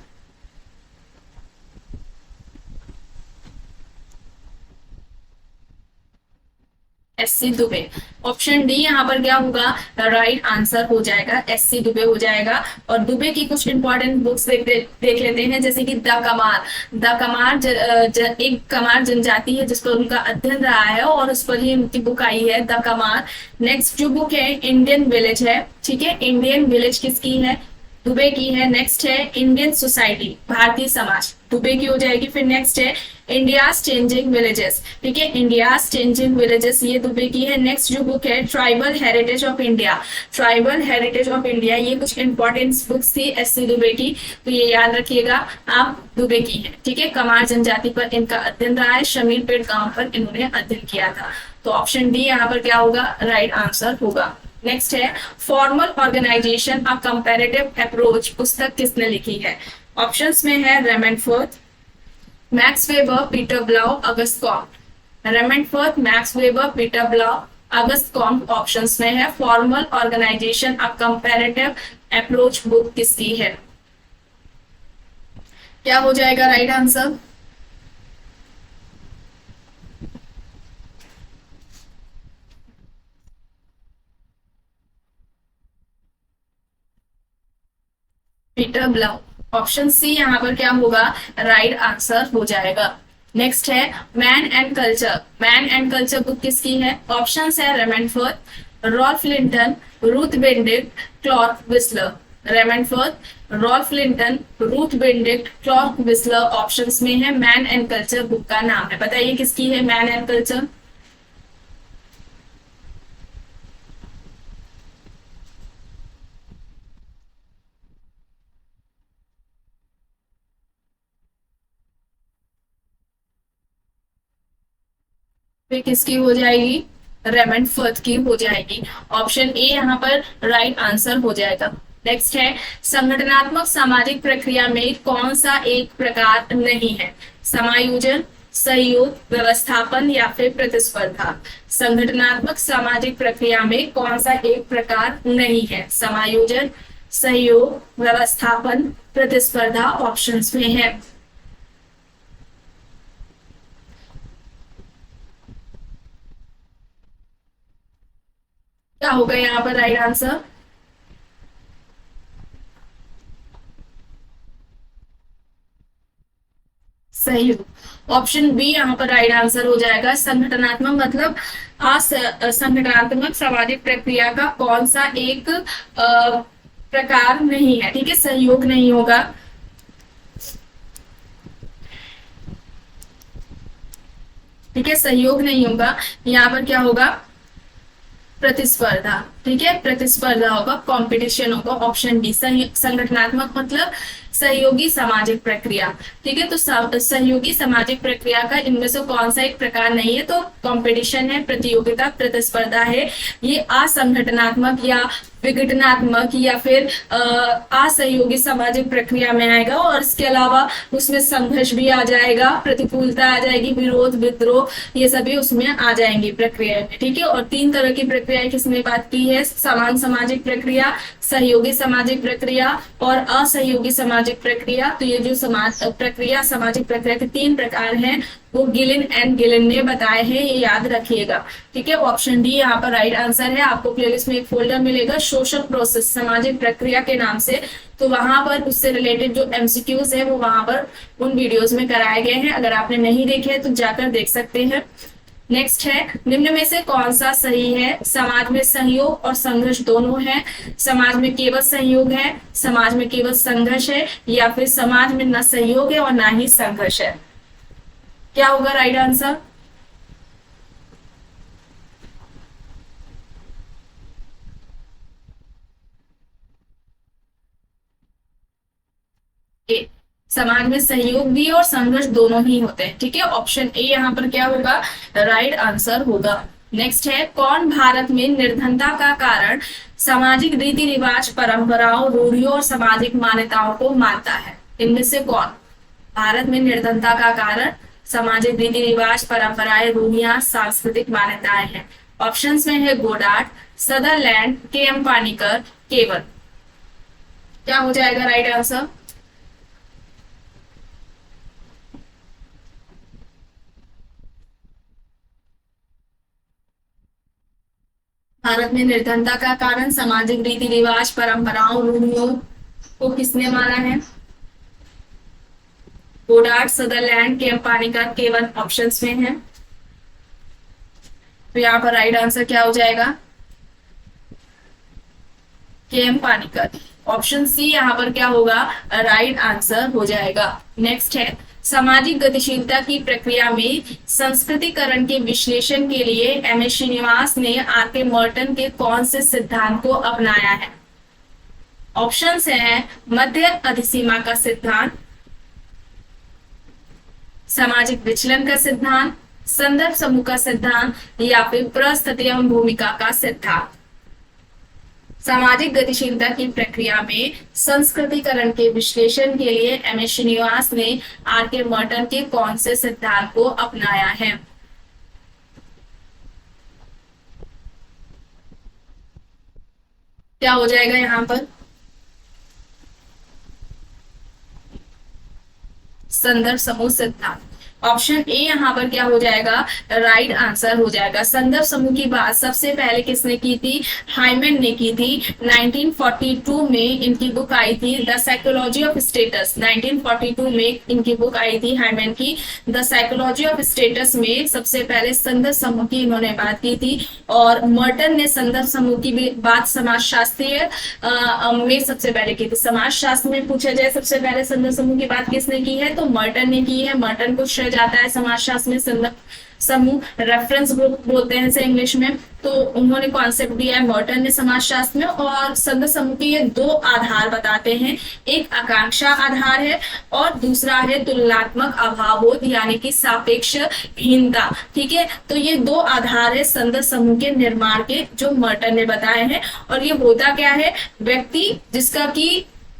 S C Dube. Option D यहाँ पर क्या होगा, राइट आंसर हो जाएगा, एस सी दुबे हो जाएगा। और दुबे की कुछ इंपॉर्टेंट बुक्स देख लेते हैं, जैसे कि द कमार। द कमार एक कमार जनजाति है जिस पर उनका अध्ययन रहा है और उस पर ही उनकी बुक आई है, द कमार। नेक्स्ट जो बुक है इंडियन विलेज है, ठीक है, इंडियन विलेज किसकी है, दुबे की है। नेक्स्ट है इंडियन सोसाइटी, भारतीय समाज, दुबे की हो जाएगी। फिर नेक्स्ट है इंडियाज चेंजिंग विलेजेस, ठीक है, इंडियाज चेंजिंग विलेजेस, ये दुबे की है। नेक्स्ट जो बुक है tribal heritage of India, tribal heritage of India, ये कुछ इंपॉर्टेंट बुक्स थी एस सी दुबे की, तो ये याद रखिएगा आप, दुबे की है, ठीक है। कमार जनजाति पर इनका अध्ययन रहा है, शमीरपेट गांव पर इन्होंने अध्ययन किया था। तो ऑप्शन डी यहाँ पर क्या होगा, राइट आंसर होगा। नेक्स्ट है formal organisation a comparative approach पुस्तक किसने लिखी है? ऑप्शंस में है Remenford, Max Weber, Peter Blau, August Comte. Remenford, Max Weber, Peter Blau, August Comte options में है। Formal organisation a comparative approach book किसकी है? क्या हो जाएगा right answer? Peter Blau. Option C यहाँ पर क्या होगा, राइट आंसर हो जाएगा। नेक्स्ट है man and culture. Man and culture book किसकी है? ऑप्शन है Remenford, Ralph Linton, Ruth Benedict, Clark Wissler. Remenford, Ralph Linton, Ruth Benedict, Clark Wissler options में है। मैन एंड कल्चर बुक का नाम है, बताइए किसकी है मैन एंड कल्चर? फिर किसकी हो जाएगी? रेमनफोर्ड की हो जाएगी। ऑप्शन ए यहाँ पर राइट आंसर हो जाएगा। नेक्स्ट है संगठनात्मक सामाजिक प्रक्रिया में कौन सा एक प्रकार नहीं है? समायोजन, सहयोग, व्यवस्थापन या फिर प्रतिस्पर्धा। संगठनात्मक सामाजिक प्रक्रिया में कौन सा एक प्रकार नहीं है? समायोजन, सहयोग, व्यवस्थापन, प्रतिस्पर्धा ऑप्शंस में है। क्या होगा यहाँ पर राइट आंसर? सही हो। ऑप्शन बी यहाँ पर राइट आंसर हो जाएगा। संगठनात्मक मतलब संगठनात्मक सामाजिक प्रक्रिया का कौन सा एक प्रकार नहीं है, ठीक है, सहयोग नहीं होगा। ठीक है, सहयोग नहीं होगा। यहाँ पर क्या होगा? प्रतिस्पर्धा। ठीक है, प्रतिस्पर्धा होगा, कंपटीशन होगा। ऑप्शन डी संगठनात्मक मतलब सहयोगी सामाजिक प्रक्रिया। ठीक है, तो सहयोगी सामाजिक प्रक्रिया का इनमें से कौन सा एक प्रकार नहीं है, तो कंपटीशन है, प्रतियोगिता, प्रतिस्पर्धा है। ये असंगठनात्मक या विघटनात्मक या फिर असहयोगी सामाजिक प्रक्रिया में आएगा। और इसके अलावा उसमें संघर्ष भी आ जाएगा, प्रतिकूलता आ जाएगी, विरोध, विद्रोह, ये सभी उसमें आ जाएंगी प्रक्रिया में। ठीक है, और 3 तरह की प्रक्रियाएं किसने बात की है, समान सामाजिक प्रक्रिया, सहयोगी सामाजिक प्रक्रिया और असहयोगी सामाजिक प्रक्रिया। तो ये जो सामाजिक प्रक्रिया के 3 प्रकार हैं वो गिलिन एंड गिलिन ने बताए हैं, ये याद रखिएगा। ठीक है, ऑप्शन डी यहाँ पर राइट आंसर है। आपको प्लेलिस्ट में एक फोल्डर मिलेगा सोशल प्रोसेस, सामाजिक प्रक्रिया के नाम से, तो वहां पर उससे रिलेटेड जो एमसीक्यूज है वो वहां पर उन वीडियोज में कराए गए हैं। अगर आपने नहीं देखे तो जाकर देख सकते हैं। नेक्स्ट है, निम्न में से कौन सा सही है, समाज में सहयोग और संघर्ष दोनों है, समाज में केवल सहयोग है, समाज में केवल संघर्ष है, या फिर समाज में न सहयोग है और ना ही संघर्ष है। क्या होगा राइट आंसर? ए, समाज में सहयोग भी और संघर्ष दोनों ही होते हैं। ठीक है, ऑप्शन ए यहाँ पर क्या होगा, राइट आंसर होगा। नेक्स्ट है, कौन भारत में निर्धनता का कारण सामाजिक रीति रिवाज, परंपराओं, रूढ़ियों और सामाजिक मान्यताओं को मानता है? इनमें से कौन भारत में निर्धनता का कारण सामाजिक रीति रिवाज, परंपराएं, रूढ़ियां, सांस्कृतिक मान्यताएं हैं? ऑप्शंस में है गोडार्ड, सदरलैंड, के एम पानीकर, केवल। क्या हो जाएगा राइट आंसर? भारत में निर्धनता का कारण सामाजिक रीति रिवाज, परंपराओं, रूढ़ियों को किसने माना है? गोडार्ड, सदरलैंड, के एम पानीकर, केवल ऑप्शंस में है। तो यहाँ पर राइट आंसर क्या हो जाएगा? के एम पानीकर। ऑप्शन सी यहाँ पर क्या होगा, राइट आंसर हो जाएगा। नेक्स्ट है, सामाजिक गतिशीलता की प्रक्रिया में संस्कृतिकरण के विश्लेषण के लिए एम एस श्रीनिवास ने आर के मर्टन के कौन से सिद्धांत को अपनाया है? ऑप्शंस हैं मध्य अधिसीमा का सिद्धांत, सामाजिक विचलन का सिद्धांत, संदर्भ समूह का सिद्धांत या फिर परिस्थिति एवं भूमिका का सिद्धांत। सामाजिक गतिशीलता की प्रक्रिया में संस्कृतिकरण के विश्लेषण के लिए एम एस श्रीनिवास ने आर के मर्टन के कौन से सिद्धांत को अपनाया है? क्या हो जाएगा यहाँ पर? संदर्भ समूह सिद्धांत। ऑप्शन ए यहाँ पर क्या हो जाएगा, राइट आंसर हो जाएगा। संदर्भ समूह की बात सबसे पहले किसने की थी? हाइमन ने की थी। 1942 में इनकी बुक आई थी द साइकोलॉजी ऑफ स्टेटस। 1942 में इनकी बुक आई थी हाइमन की द साइकोलॉजी ऑफ स्टेटस में सबसे पहले संदर्भ समूह की इन्होंने बात की थी। और मर्टन ने संदर्भ समूह की भी बात समाजशास्त्रीय में सबसे पहले की थी। समाजशास्त्र में पूछा जाए सबसे पहले संदर्भ समूह की बात किसने की है, तो मर्टन ने की है। मर्टन को जाता है समाजशास्त्र में संदर्भ समूह, रेफरेंस ग्रुप बोलते हैं इसे इंग्लिश में। तो उन्होंने कॉन्सेप्ट दिया है मर्टन ने समाजशास्त्र में। और संदर्भ समूह के ये 2 आधार बताते हैं, एक आकांक्षा आधार है और दूसरा है तुलनात्मक अभावोध यानी कि सापेक्ष हीनता। ठीक है, तो ये 2 आधार है संदर्भ समूह के निर्माण के जो मर्टन ने बताए हैं। और ये होता क्या है, व्यक्ति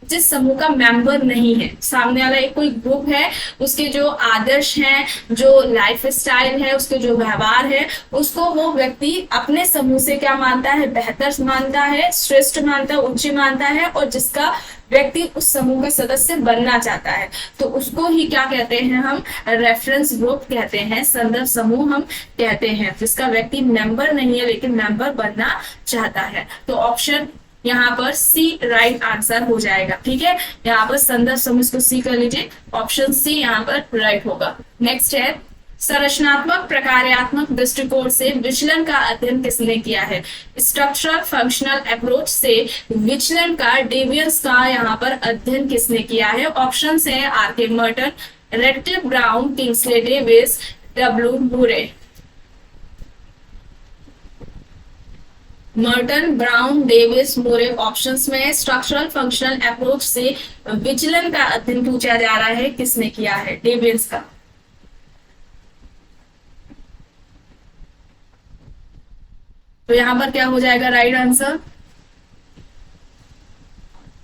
जिस समूह का मेंबर नहीं है, सामने वाला एक कोई ग्रुप है, उसके जो आदर्श हैं, जो लाइफ स्टाइल है, उसके जो व्यवहार है, उसको वो व्यक्ति अपने समूह से क्या मानता है, बेहतर मानता है, श्रेष्ठ मानता है, उच्च मानता है, और जिसका व्यक्ति उस समूह का सदस्य बनना चाहता है तो उसको ही क्या कहते हैं, हम रेफरेंस ग्रुप कहते हैं, संदर्भ समूह हम कहते हैं, जिसका व्यक्ति मेंबर नहीं है लेकिन मेंबर बनना चाहता है। तो ऑप्शन यहाँ पर सी राइट आंसर हो जाएगा। ठीक है, यहाँ पर संदर्भ समूह को सी कर लीजिए, ऑप्शन सी यहाँ पर राइट होगा। नेक्स्ट है, संरचनात्मक प्रकार्यात्मक दृष्टिकोण से विचलन का अध्ययन किसने किया है? स्ट्रक्चरल फंक्शनल अप्रोच से विचलन का, डेविएंस का यहाँ पर अध्ययन किसने किया है? ऑप्शंस है R K Merton, Radcliffe Brown, Kingsley Davis, W Murray. Merton, Brown, Davis, Moore options में स्ट्रक्चरल फंक्शनल अप्रोच से विचलन का अध्ययन पूछा जा रहा है, किसने किया है? डेविस का। तो यहां पर क्या हो जाएगा right answer?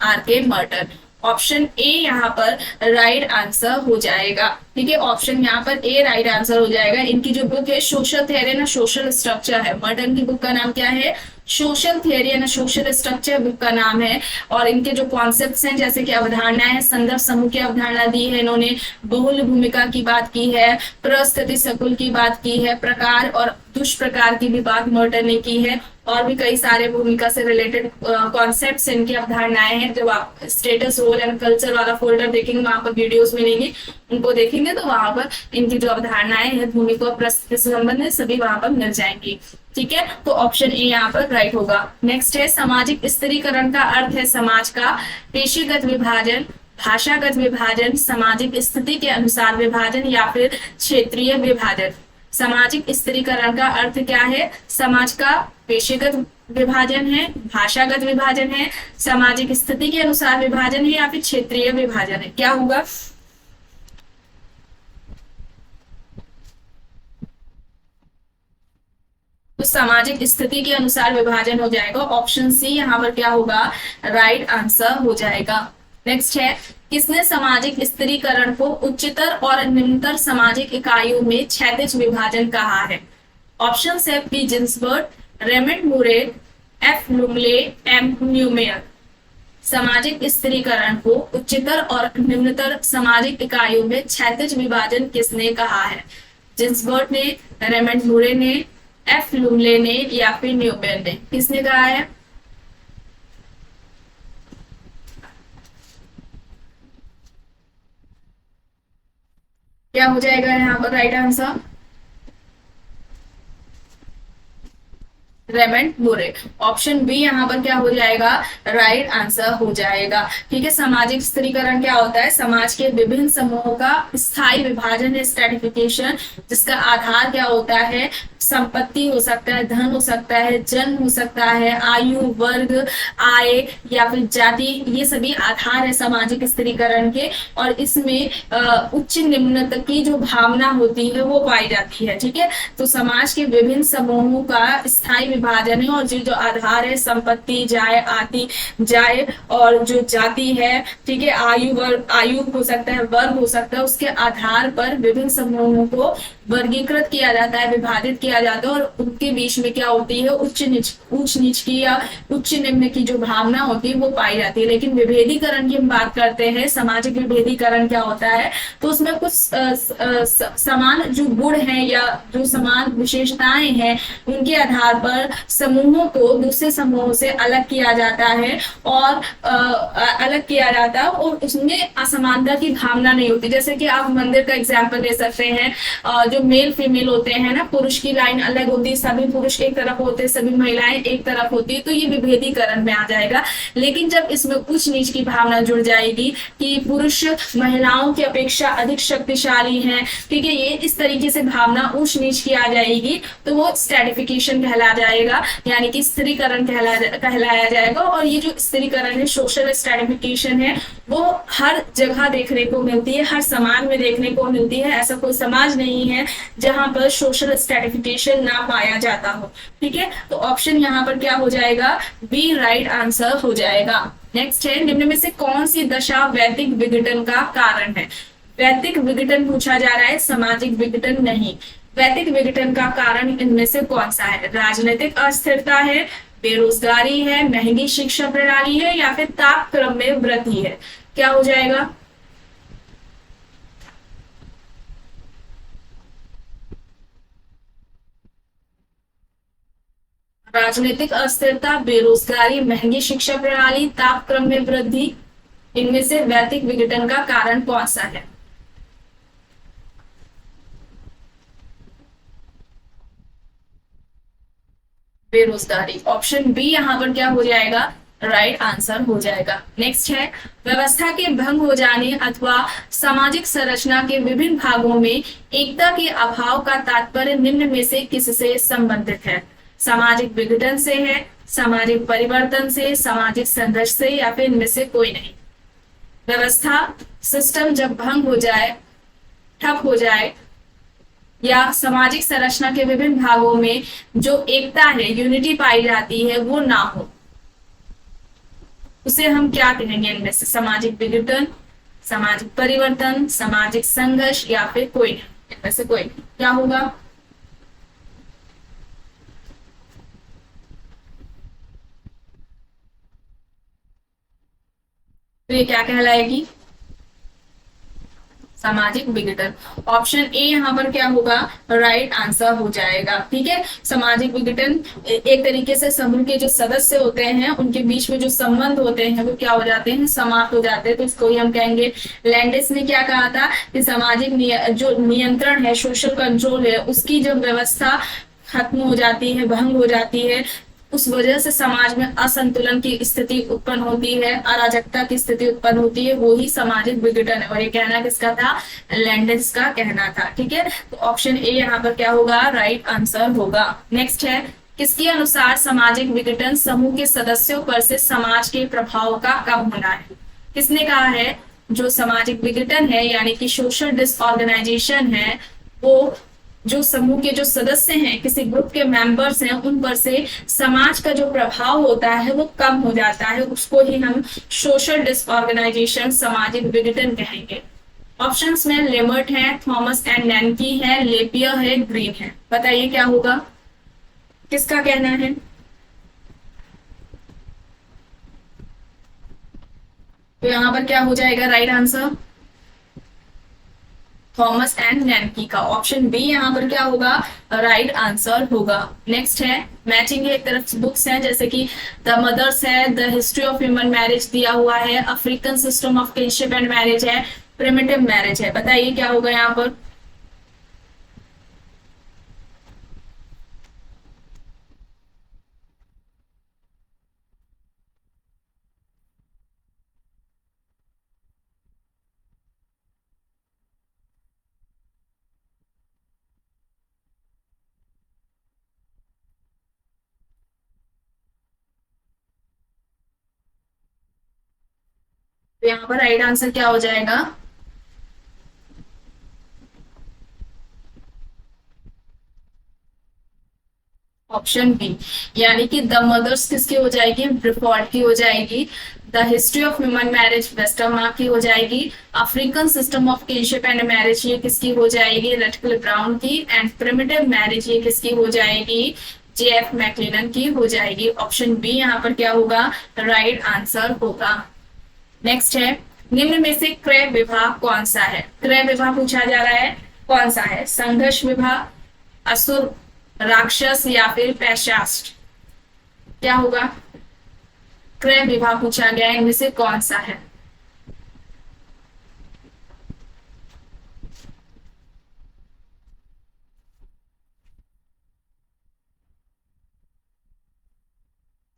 Are K Merton. Option A यहाँ पर राइट आंसर हो जाएगा। ठीक है, ऑप्शन यहाँ पर ए राइट आंसर हो जाएगा। इनकी जो बुक है social theory and social structure है, मर्टन की बुक का नाम क्या है? Social theory and social structure book का नाम है। और इनके जो कॉन्सेप्ट्स हैं जैसे कि अवधारणा है, संदर्भ समूह की अवधारणा दी है इन्होंने, बहुल भूमिका की बात की है, प्रस्थिति सकुल की बात की है, प्रकार और दुष्प्रकार की भी बात मर्टन ने की है, और भी कई सारे भूमिका से रिलेटेड कॉन्सेप्ट्स इनकी अवधारणाएं हैं। जब आप स्टेटस रोल एंड कल्चर वाला फोल्डर देखेंगे वहां पर वीडियोस मिलेंगी, उनको देखेंगे तो वहां पर इनकी जो अवधारणाएं हैं भूमिका और प्रस्तुति से संबंधित सभी वहां पर मिल जाएंगी। ठीक है, तो ऑप्शन ए यहाँ पर राइट होगा। नेक्स्ट है सामाजिक स्त्रीकरण का अर्थ है समाज का पेशीगत विभाजन, भाषागत विभाजन, सामाजिक स्थिति के अनुसार विभाजन या फिर क्षेत्रीय विभाजन। सामाजिक स्त्रीकरण का अर्थ क्या है? समाज का पेशेगत विभाजन है, भाषागत विभाजन है, सामाजिक स्थिति के अनुसार विभाजन है या फिर क्षेत्रीय विभाजन है। क्या होगा? तो सामाजिक स्थिति के अनुसार विभाजन हो जाएगा। ऑप्शन सी यहाँ पर क्या होगा? राइट आंसर हो जाएगा। नेक्स्ट है किसने सामाजिक स्त्रीकरण को उच्चतर और निम्नतर सामाजिक इकाइयों में क्षैतिज विभाजन कहा है? ऑप्शन है पी जिन्सबर्ग, रेमंड मूरे, एफ लुमले, एम न्यूमेयर। सामाजिक स्त्रीकरण को उच्चतर और निम्नतर सामाजिक इकाइयों में क्षैतिज विभाजन किसने कहा है? जिन्सबर्ग ने, रेमंड मूरे ने, एफ लुमले ने या फिर न्यूमेयर ने? किसने कहा है? क्या हो जाएगा यहाँ पर राइट आंसर? रेमंड मूरे। ऑप्शन बी यहाँ पर क्या हो जाएगा? राइट आंसर हो जाएगा। ठीक है, सामाजिक स्त्रीकरण क्या होता है? समाज के विभिन्न समूहों का स्थायी विभाजन है, स्ट्रेटिफिकेशन, जिसका आधार क्या होता है? संपत्ति हो सकता है, धन हो सकता है, जन्म हो सकता है, आयु, वर्ग, आय या फिर जाति, ये सभी आधार है सामाजिक स्त्रीकरण के। और इसमें उच्च निम्न की जो भावना होती है वो पाई जाती है। ठीक है, तो समाज के विभिन्न समूहों का स्थायी विभाजन है, और जो आधार है संपत्ति, जाय और जो जाति है, ठीक है, आयु हो सकता है, वर्ग हो सकता है, उसके आधार पर विभिन्न समूहों को वर्गीकृत किया जाता है, विभाजित किया जाता है। और उनके बीच में क्या होती है? उच्च नीच की या उच्च निम्न की जो भावना होती है वो पाई जाती है। लेकिन विभेदीकरण की हम बात करते हैं, सामाजिक विभेदीकरण क्या होता है? तो उसमें कुछ समान जो गुण हैं या जो समान विशेषताएं हैं उनके आधार पर समूहों को दूसरे समूहों से अलग किया जाता है, और और उसमें असमानता की भावना नहीं होती। जैसे कि आप मंदिर का एग्जाम्पल ले सकते हैं, जो मेल फीमेल होते हैं ना, पुरुष की लाइन अलग होती है, सभी पुरुष एक तरफ होते हैं, सभी महिलाएं एक तरफ होती है, तो ये विभेदीकरण में आ जाएगा। लेकिन जब इसमें उच्च नीच की भावना जुड़ जाएगी कि पुरुष महिलाओं की अपेक्षा अधिक शक्तिशाली हैं, ठीक है, ये इस तरीके से भावना उच्च नीच की आ जाएगी, तो वो स्ट्रेटिफिकेशन कहला जाएगा, यानी कि स्त्रीकरण कहलाया जाएगा। और ये जो स्त्रीकरण है, सोशल स्ट्रेटिफिकेशन है, वो हर जगह देखने को मिलती है, हर समाज में देखने को मिलती है। ऐसा कोई समाज नहीं है जहां पर सोशल स्ट्रेटिफिकेशन ना पाया जाता हो। ठीक है, तो ऑप्शन यहाँ पर क्या हो जाएगा? बी राइट आंसर हो जाएगा। नेक्स्ट है निम्न में से कौन सी दशा वैदिक विघटन का कारण है? वैदिक विघटन पूछा जा रहा है, सामाजिक विघटन नहीं। वैदिक विघटन का कारण इनमें से कौन सा है? राजनीतिक अस्थिरता है, बेरोजगारी है, महंगी शिक्षा प्रणाली है या फिर तापक्रम में वृद्धि है? क्या हो जाएगा? राजनीतिक अस्थिरता, बेरोजगारी, महंगी शिक्षा प्रणाली, तापक्रम में वृद्धि, इनमें से वैदिक विघटन का कारण कौन सा है? बेरोजगारी। ऑप्शन बी यहाँ पर क्या हो जाएगा? राइट आंसर हो जाएगा। नेक्स्ट है व्यवस्था के भंग हो जाने अथवा सामाजिक संरचना के विभिन्न भागों में एकता के अभाव का तात्पर्य निम्न में से किससे संबंधित है? सामाजिक विघटन से है, सामाजिक परिवर्तन से, सामाजिक संघर्ष से, या फिर इनमें से कोई नहीं। व्यवस्था सिस्टम जब भंग हो जाए, ठप हो जाए, या सामाजिक संरचना के विभिन्न भागों में जो एकता है, यूनिटी पाई जाती है, वो ना हो, उसे हम क्या कहेंगे? इनमें से सामाजिक विघटन, सामाजिक परिवर्तन, सामाजिक संघर्ष, या फिर कोई नहीं, इनमें से कोई नहीं। क्या होगा? तो ये क्या कहलाएगी? सामाजिक विघटन। ऑप्शन ए यहाँ पर क्या होगा? राइट आंसर हो जाएगा। ठीक है, सामाजिक विघटन एक तरीके से समूह के जो सदस्य होते हैं उनके बीच में जो संबंध होते हैं वो क्या हो जाते हैं? समाप्त हो जाते हैं। तो इसको ही हम कहेंगे। लैंडिस ने क्या कहा था कि सामाजिक जो नियंत्रण है, सोशल कंट्रोल है, उसकी जब व्यवस्था खत्म हो जाती है, भंग हो जाती है, उस वजह से समाज में असंतुलन की स्थिति उत्पन्न होती है, अराजकता की स्थिति उत्पन्न होती है, वो ही सामाजिक विघटन है। और ये कहना किसका था? लैंडिस का कहना था। ठीक है, तो ऑप्शन ए यहाँ पर क्या होगा? राइट आंसर होगा। नेक्स्ट है, किसके अनुसार सामाजिक विघटन समूह के सदस्यों पर से समाज के प्रभाव का कम होना है? किसने कहा है जो सामाजिक विघटन है यानी कि सोशल डिसऑर्गेनाइजेशन है, वो जो समूह के जो सदस्य हैं, किसी ग्रुप के मेंबर्स हैं, उन पर से समाज का जो प्रभाव होता है वो कम हो जाता है, उसको ही हम सोशल डिसऑर्गेनाइजेशन, सामाजिक विघटन कहेंगे। ऑप्शंस में लेमर्ट है, थॉमस एंड नैनकी है, लेपियर है, ग्रीन है। बताइए क्या होगा, किसका कहना है? तो यहाँ पर क्या हो जाएगा राइट आंसर? थॉमस एंड नैनकी का। ऑप्शन बी यहाँ पर क्या होगा? राइट आंसर होगा। नेक्स्ट है, मैचिंग है, एक तरफ बुक्स हैं जैसे कि द मदर्स है, the history of human marriage दिया हुआ है, African system of kinship and marriage है, प्रिमिटिव मैरिज है। बताइए क्या होगा यहाँ पर? तो यहाँ पर राइट आंसर क्या हो जाएगा? ऑप्शन बी, यानी कि द मदर्स किसकी हो जाएगी? ब्रिफोर्ड की हो जाएगी। The history of human marriage Westermarck की हो जाएगी। African system of kinship and marriage ये किसकी हो जाएगी? रटक्लिफ ब्राउन की। एंड प्रिमिटिव मैरिज ये किसकी हो जाएगी? जेएफ मैक्लिनन की हो जाएगी। ऑप्शन बी यहाँ पर क्या होगा? राइट आंसर होगा। नेक्स्ट है, निम्न में से क्रय विभाग कौन सा है? क्रय विभाग पूछा जा रहा है, कौन सा है? संघर्ष विभाग, असुर, राक्षस, या फिर पैशास्ट? क्या होगा? क्रय विभाग पूछा गया है, इनमें से कौन सा है?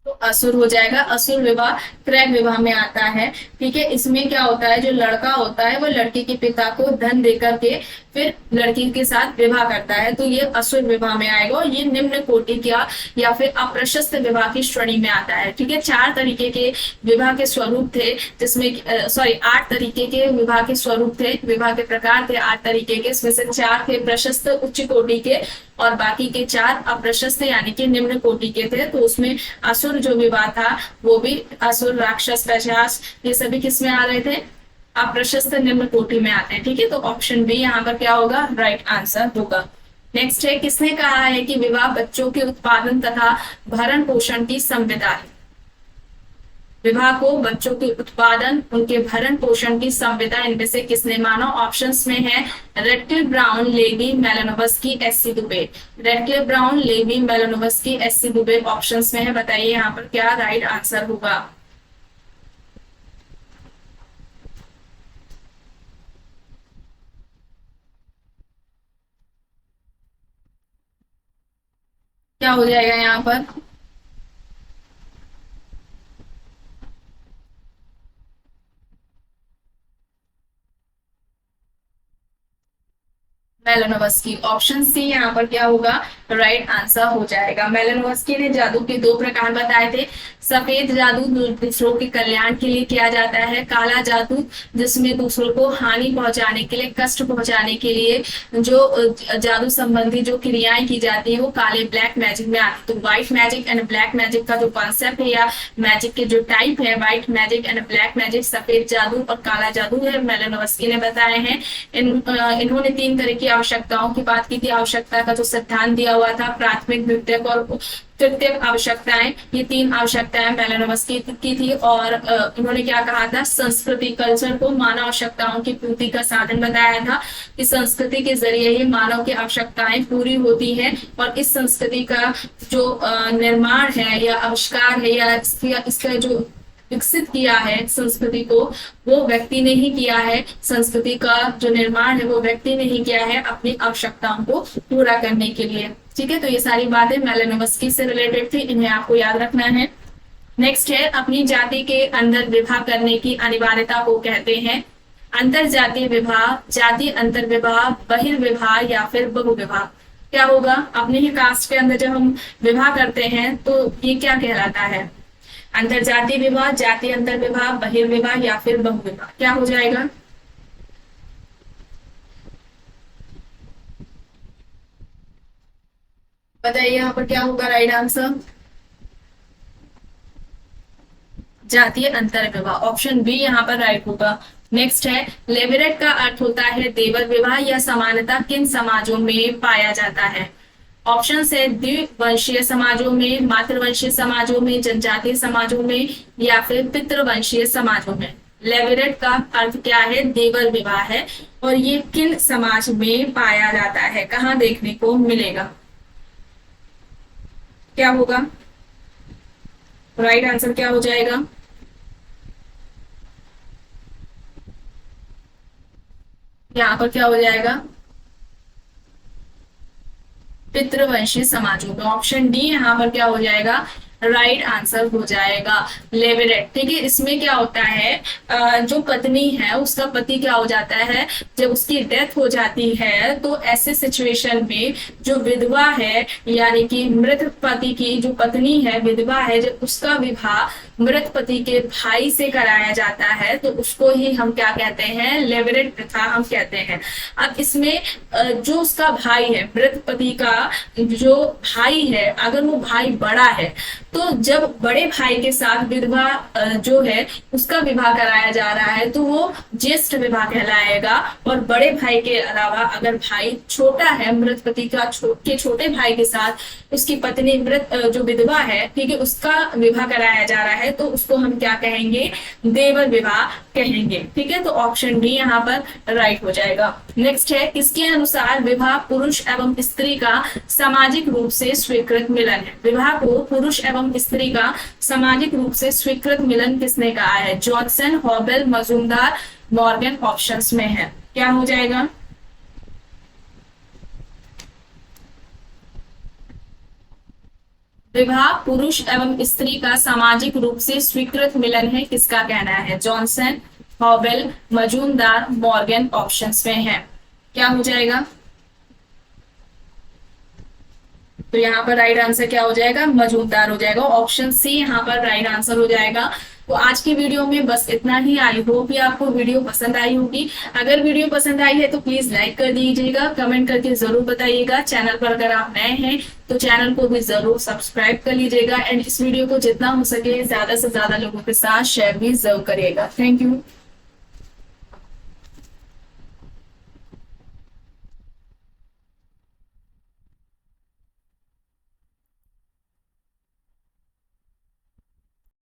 तो असुर हो जाएगा। असुर विवाह क्रय विवाह में आता है। ठीक है, इसमें क्या होता है, जो लड़का होता है वो लड़की के पिता को धन देकर के फिर लड़की के साथ विवाह करता है, तो ये असुर विवाह में आएगा। ये निम्न कोटि का या फिर अप्रशस्त विवाह की श्रेणी में आता है। ठीक है, 4 तरीके के विवाह के स्वरूप थे, जिसमें सॉरी 8 तरीके के विवाह के स्वरूप थे, विवाह के प्रकार थे 8 तरीके के। इसमें से 4 थे प्रशस्त उच्च कोटि के और बाकी के 4 अप्रशस्त यानी कि निम्न कोटि के थे। तो उसमें असुर जो विवाह था वो भी असुर, राक्षस, पैशास ये सभी किस में आ रहे थे? अप्रशस्त निम्न कोटि में आते हैं। ठीक है, तो ऑप्शन बी यहाँ पर क्या होगा? राइट आंसर होगा। नेक्स्ट है, किसने कहा है कि विवाह बच्चों के उत्पादन तथा भरण पोषण की संविदा है? विवाह को बच्चों के उत्पादन, उनके भरण पोषण की संविदा, इनमें से किसने माना? ऑप्शंस में है Radcliffe Brown, Levi, Malinowski, SC Dube. Radcliffe Brown, Levi, Malinowski, SC Dube options में है। बताइए यहाँ पर क्या राइट आंसर होगा? क्या हो जाएगा यहाँ पर? मेलानोव्स्की। ऑप्शन सी यहाँ पर क्या होगा, राइट आंसर हो जाएगा। मेलानोव्स्की ने जादू के दो प्रकार बताए थे। सफेद जादू दूसरों के कल्याण के लिए किया जाता है, काला जादू जिसमें दूसरों को हानि पहुंचाने के लिए, कष्ट पहुंचाने के लिए जो जादू संबंधी जो क्रियाएं की जाती है वो काले ब्लैक मैजिक में आती है। तो white magic and black magic का जो कॉन्सेप्ट है या मैजिक के जो टाइप है, white magic and black magic, सफेद जादू और काला जादू है, मेलानोव्स्की ने बताए हैं। इन्होंने 3 तरह की आवश्यकताओं की बात की थी। आवश्यकता का जो सिद्धांत दिया हुआ था, प्राथमिक, द्वितीयक और तृतीयक आवश्यकताएं, ये 3 आवश्यकताएं मेलानोव्स्की की थी। और इन्होंने क्या कहा था, संस्कृति, कल्चर को मानव आवश्यकताओं की पूर्ति का साधन बताया था कि संस्कृति के जरिए ही मानव की आवश्यकताएं पूरी होती है। और इस संस्कृति का जो निर्माण है या आविष्कार है या इसका जो विकसित किया है संस्कृति को, वो व्यक्ति ने ही किया है। संस्कृति का जो निर्माण है वो व्यक्ति ने ही किया है अपनी आवश्यकताओं को पूरा करने के लिए। ठीक है, तो ये सारी बातें मेलानोव्स्की से रिलेटेड थी, इन्हें आपको याद रखना है। नेक्स्ट है, अपनी जाति के अंदर विवाह करने की अनिवार्यता को कहते हैं अंतर जातीय विवाह, जाति अंतर विवाह, बहिर्विवाह या फिर बहुविवाह। क्या होगा, अपने ही कास्ट के अंदर जब हम विवाह करते हैं तो ये क्या कहलाता है, अंतर जातीय विवाह, जाति अंतर विवाह, बहिर्विवाह या फिर बहुविवाह, क्या हो जाएगा। बताइए यहाँ पर क्या होगा राइट आंसर, जातीय अंतर विवाह। ऑप्शन बी यहाँ पर राइट होगा। नेक्स्ट है, लेविरेट का अर्थ होता है देवर विवाह या समानता किन समाजों में पाया जाता है। ऑप्शन है द्विवंशीय समाजों में, मातृवंशीय समाजों में, जनजातीय समाजों में या फिर पितृवंशीय समाजों में। लेविरेट का अर्थ क्या है, देवर विवाह है और ये किन समाज में पाया जाता है, कहाँ देखने को मिलेगा, क्या होगा राइट आंसर, क्या हो जाएगा। यहाँ पर क्या हो जाएगा, पितृवंशी समाजों में। ऑप्शन डी यहाँ पर क्या हो जाएगा, राइट आंसर हो जाएगा, लेविरेट। ठीक है, इसमें क्या होता है, जो पत्नी है उसका पति क्या हो जाता है, जब उसकी डेथ हो जाती है तो ऐसे सिचुएशन में जो विधवा है यानी कि मृत पति की जो पत्नी है, विधवा है, जब उसका विवाह मृत पति के भाई से कराया जाता है तो उसको ही हम क्या कहते हैं, लेविरेट प्रथा हम कहते हैं। अब इसमें जो उसका भाई है, मृत पति का जो भाई है, अगर वो भाई बड़ा है तो जब बड़े भाई के साथ विधवा जो है उसका विवाह कराया जा रहा है तो वो ज्येष्ठ विवाह कहलाएगा। और बड़े भाई के अलावा अगर भाई छोटा है, मृत पति का छोटे भाई के साथ उसकी पत्नी मृत जो विधवा है, ठीक है, उसका विवाह कराया जा रहा है तो उसको हम क्या कहेंगे, देवर विवाह कहेंगे। ठीक है, तो ऑप्शन डी यहाँ पर राइट हो जाएगा। नेक्स्ट है, इसके अनुसार विवाह पुरुष एवं स्त्री का सामाजिक रूप से स्वीकृत मिलन है। विवाह को पुरुष एवं स्त्री का सामाजिक रूप से स्वीकृत मिलन किसने कहा है, जॉनसन, हॉबेल, मजूमदार, मॉर्गन ऑप्शंस में है, क्या हो जाएगा। विवाह पुरुष एवं स्त्री का सामाजिक रूप से स्वीकृत मिलन है, किसका कहना है, जॉनसन, हॉबेल, मजूमदार, मॉर्गन ऑप्शंस में है, क्या हो जाएगा। तो यहाँ पर राइट आंसर क्या हो जाएगा, मजूमदार हो जाएगा। ऑप्शन सी यहाँ पर राइट आंसर हो जाएगा। तो आज की वीडियो में बस इतना ही। आई होप कि आपको वीडियो पसंद आई होगी। अगर वीडियो पसंद आई है तो प्लीज लाइक कर दीजिएगा, कमेंट करके जरूर बताइएगा। चैनल पर अगर आप नए हैं तो चैनल को भी जरूर सब्सक्राइब कर लीजिएगा एंड इस वीडियो को जितना हो सके ज्यादा से ज्यादा लोगों के साथ शेयर भी जरूर करिएगा। Thank you.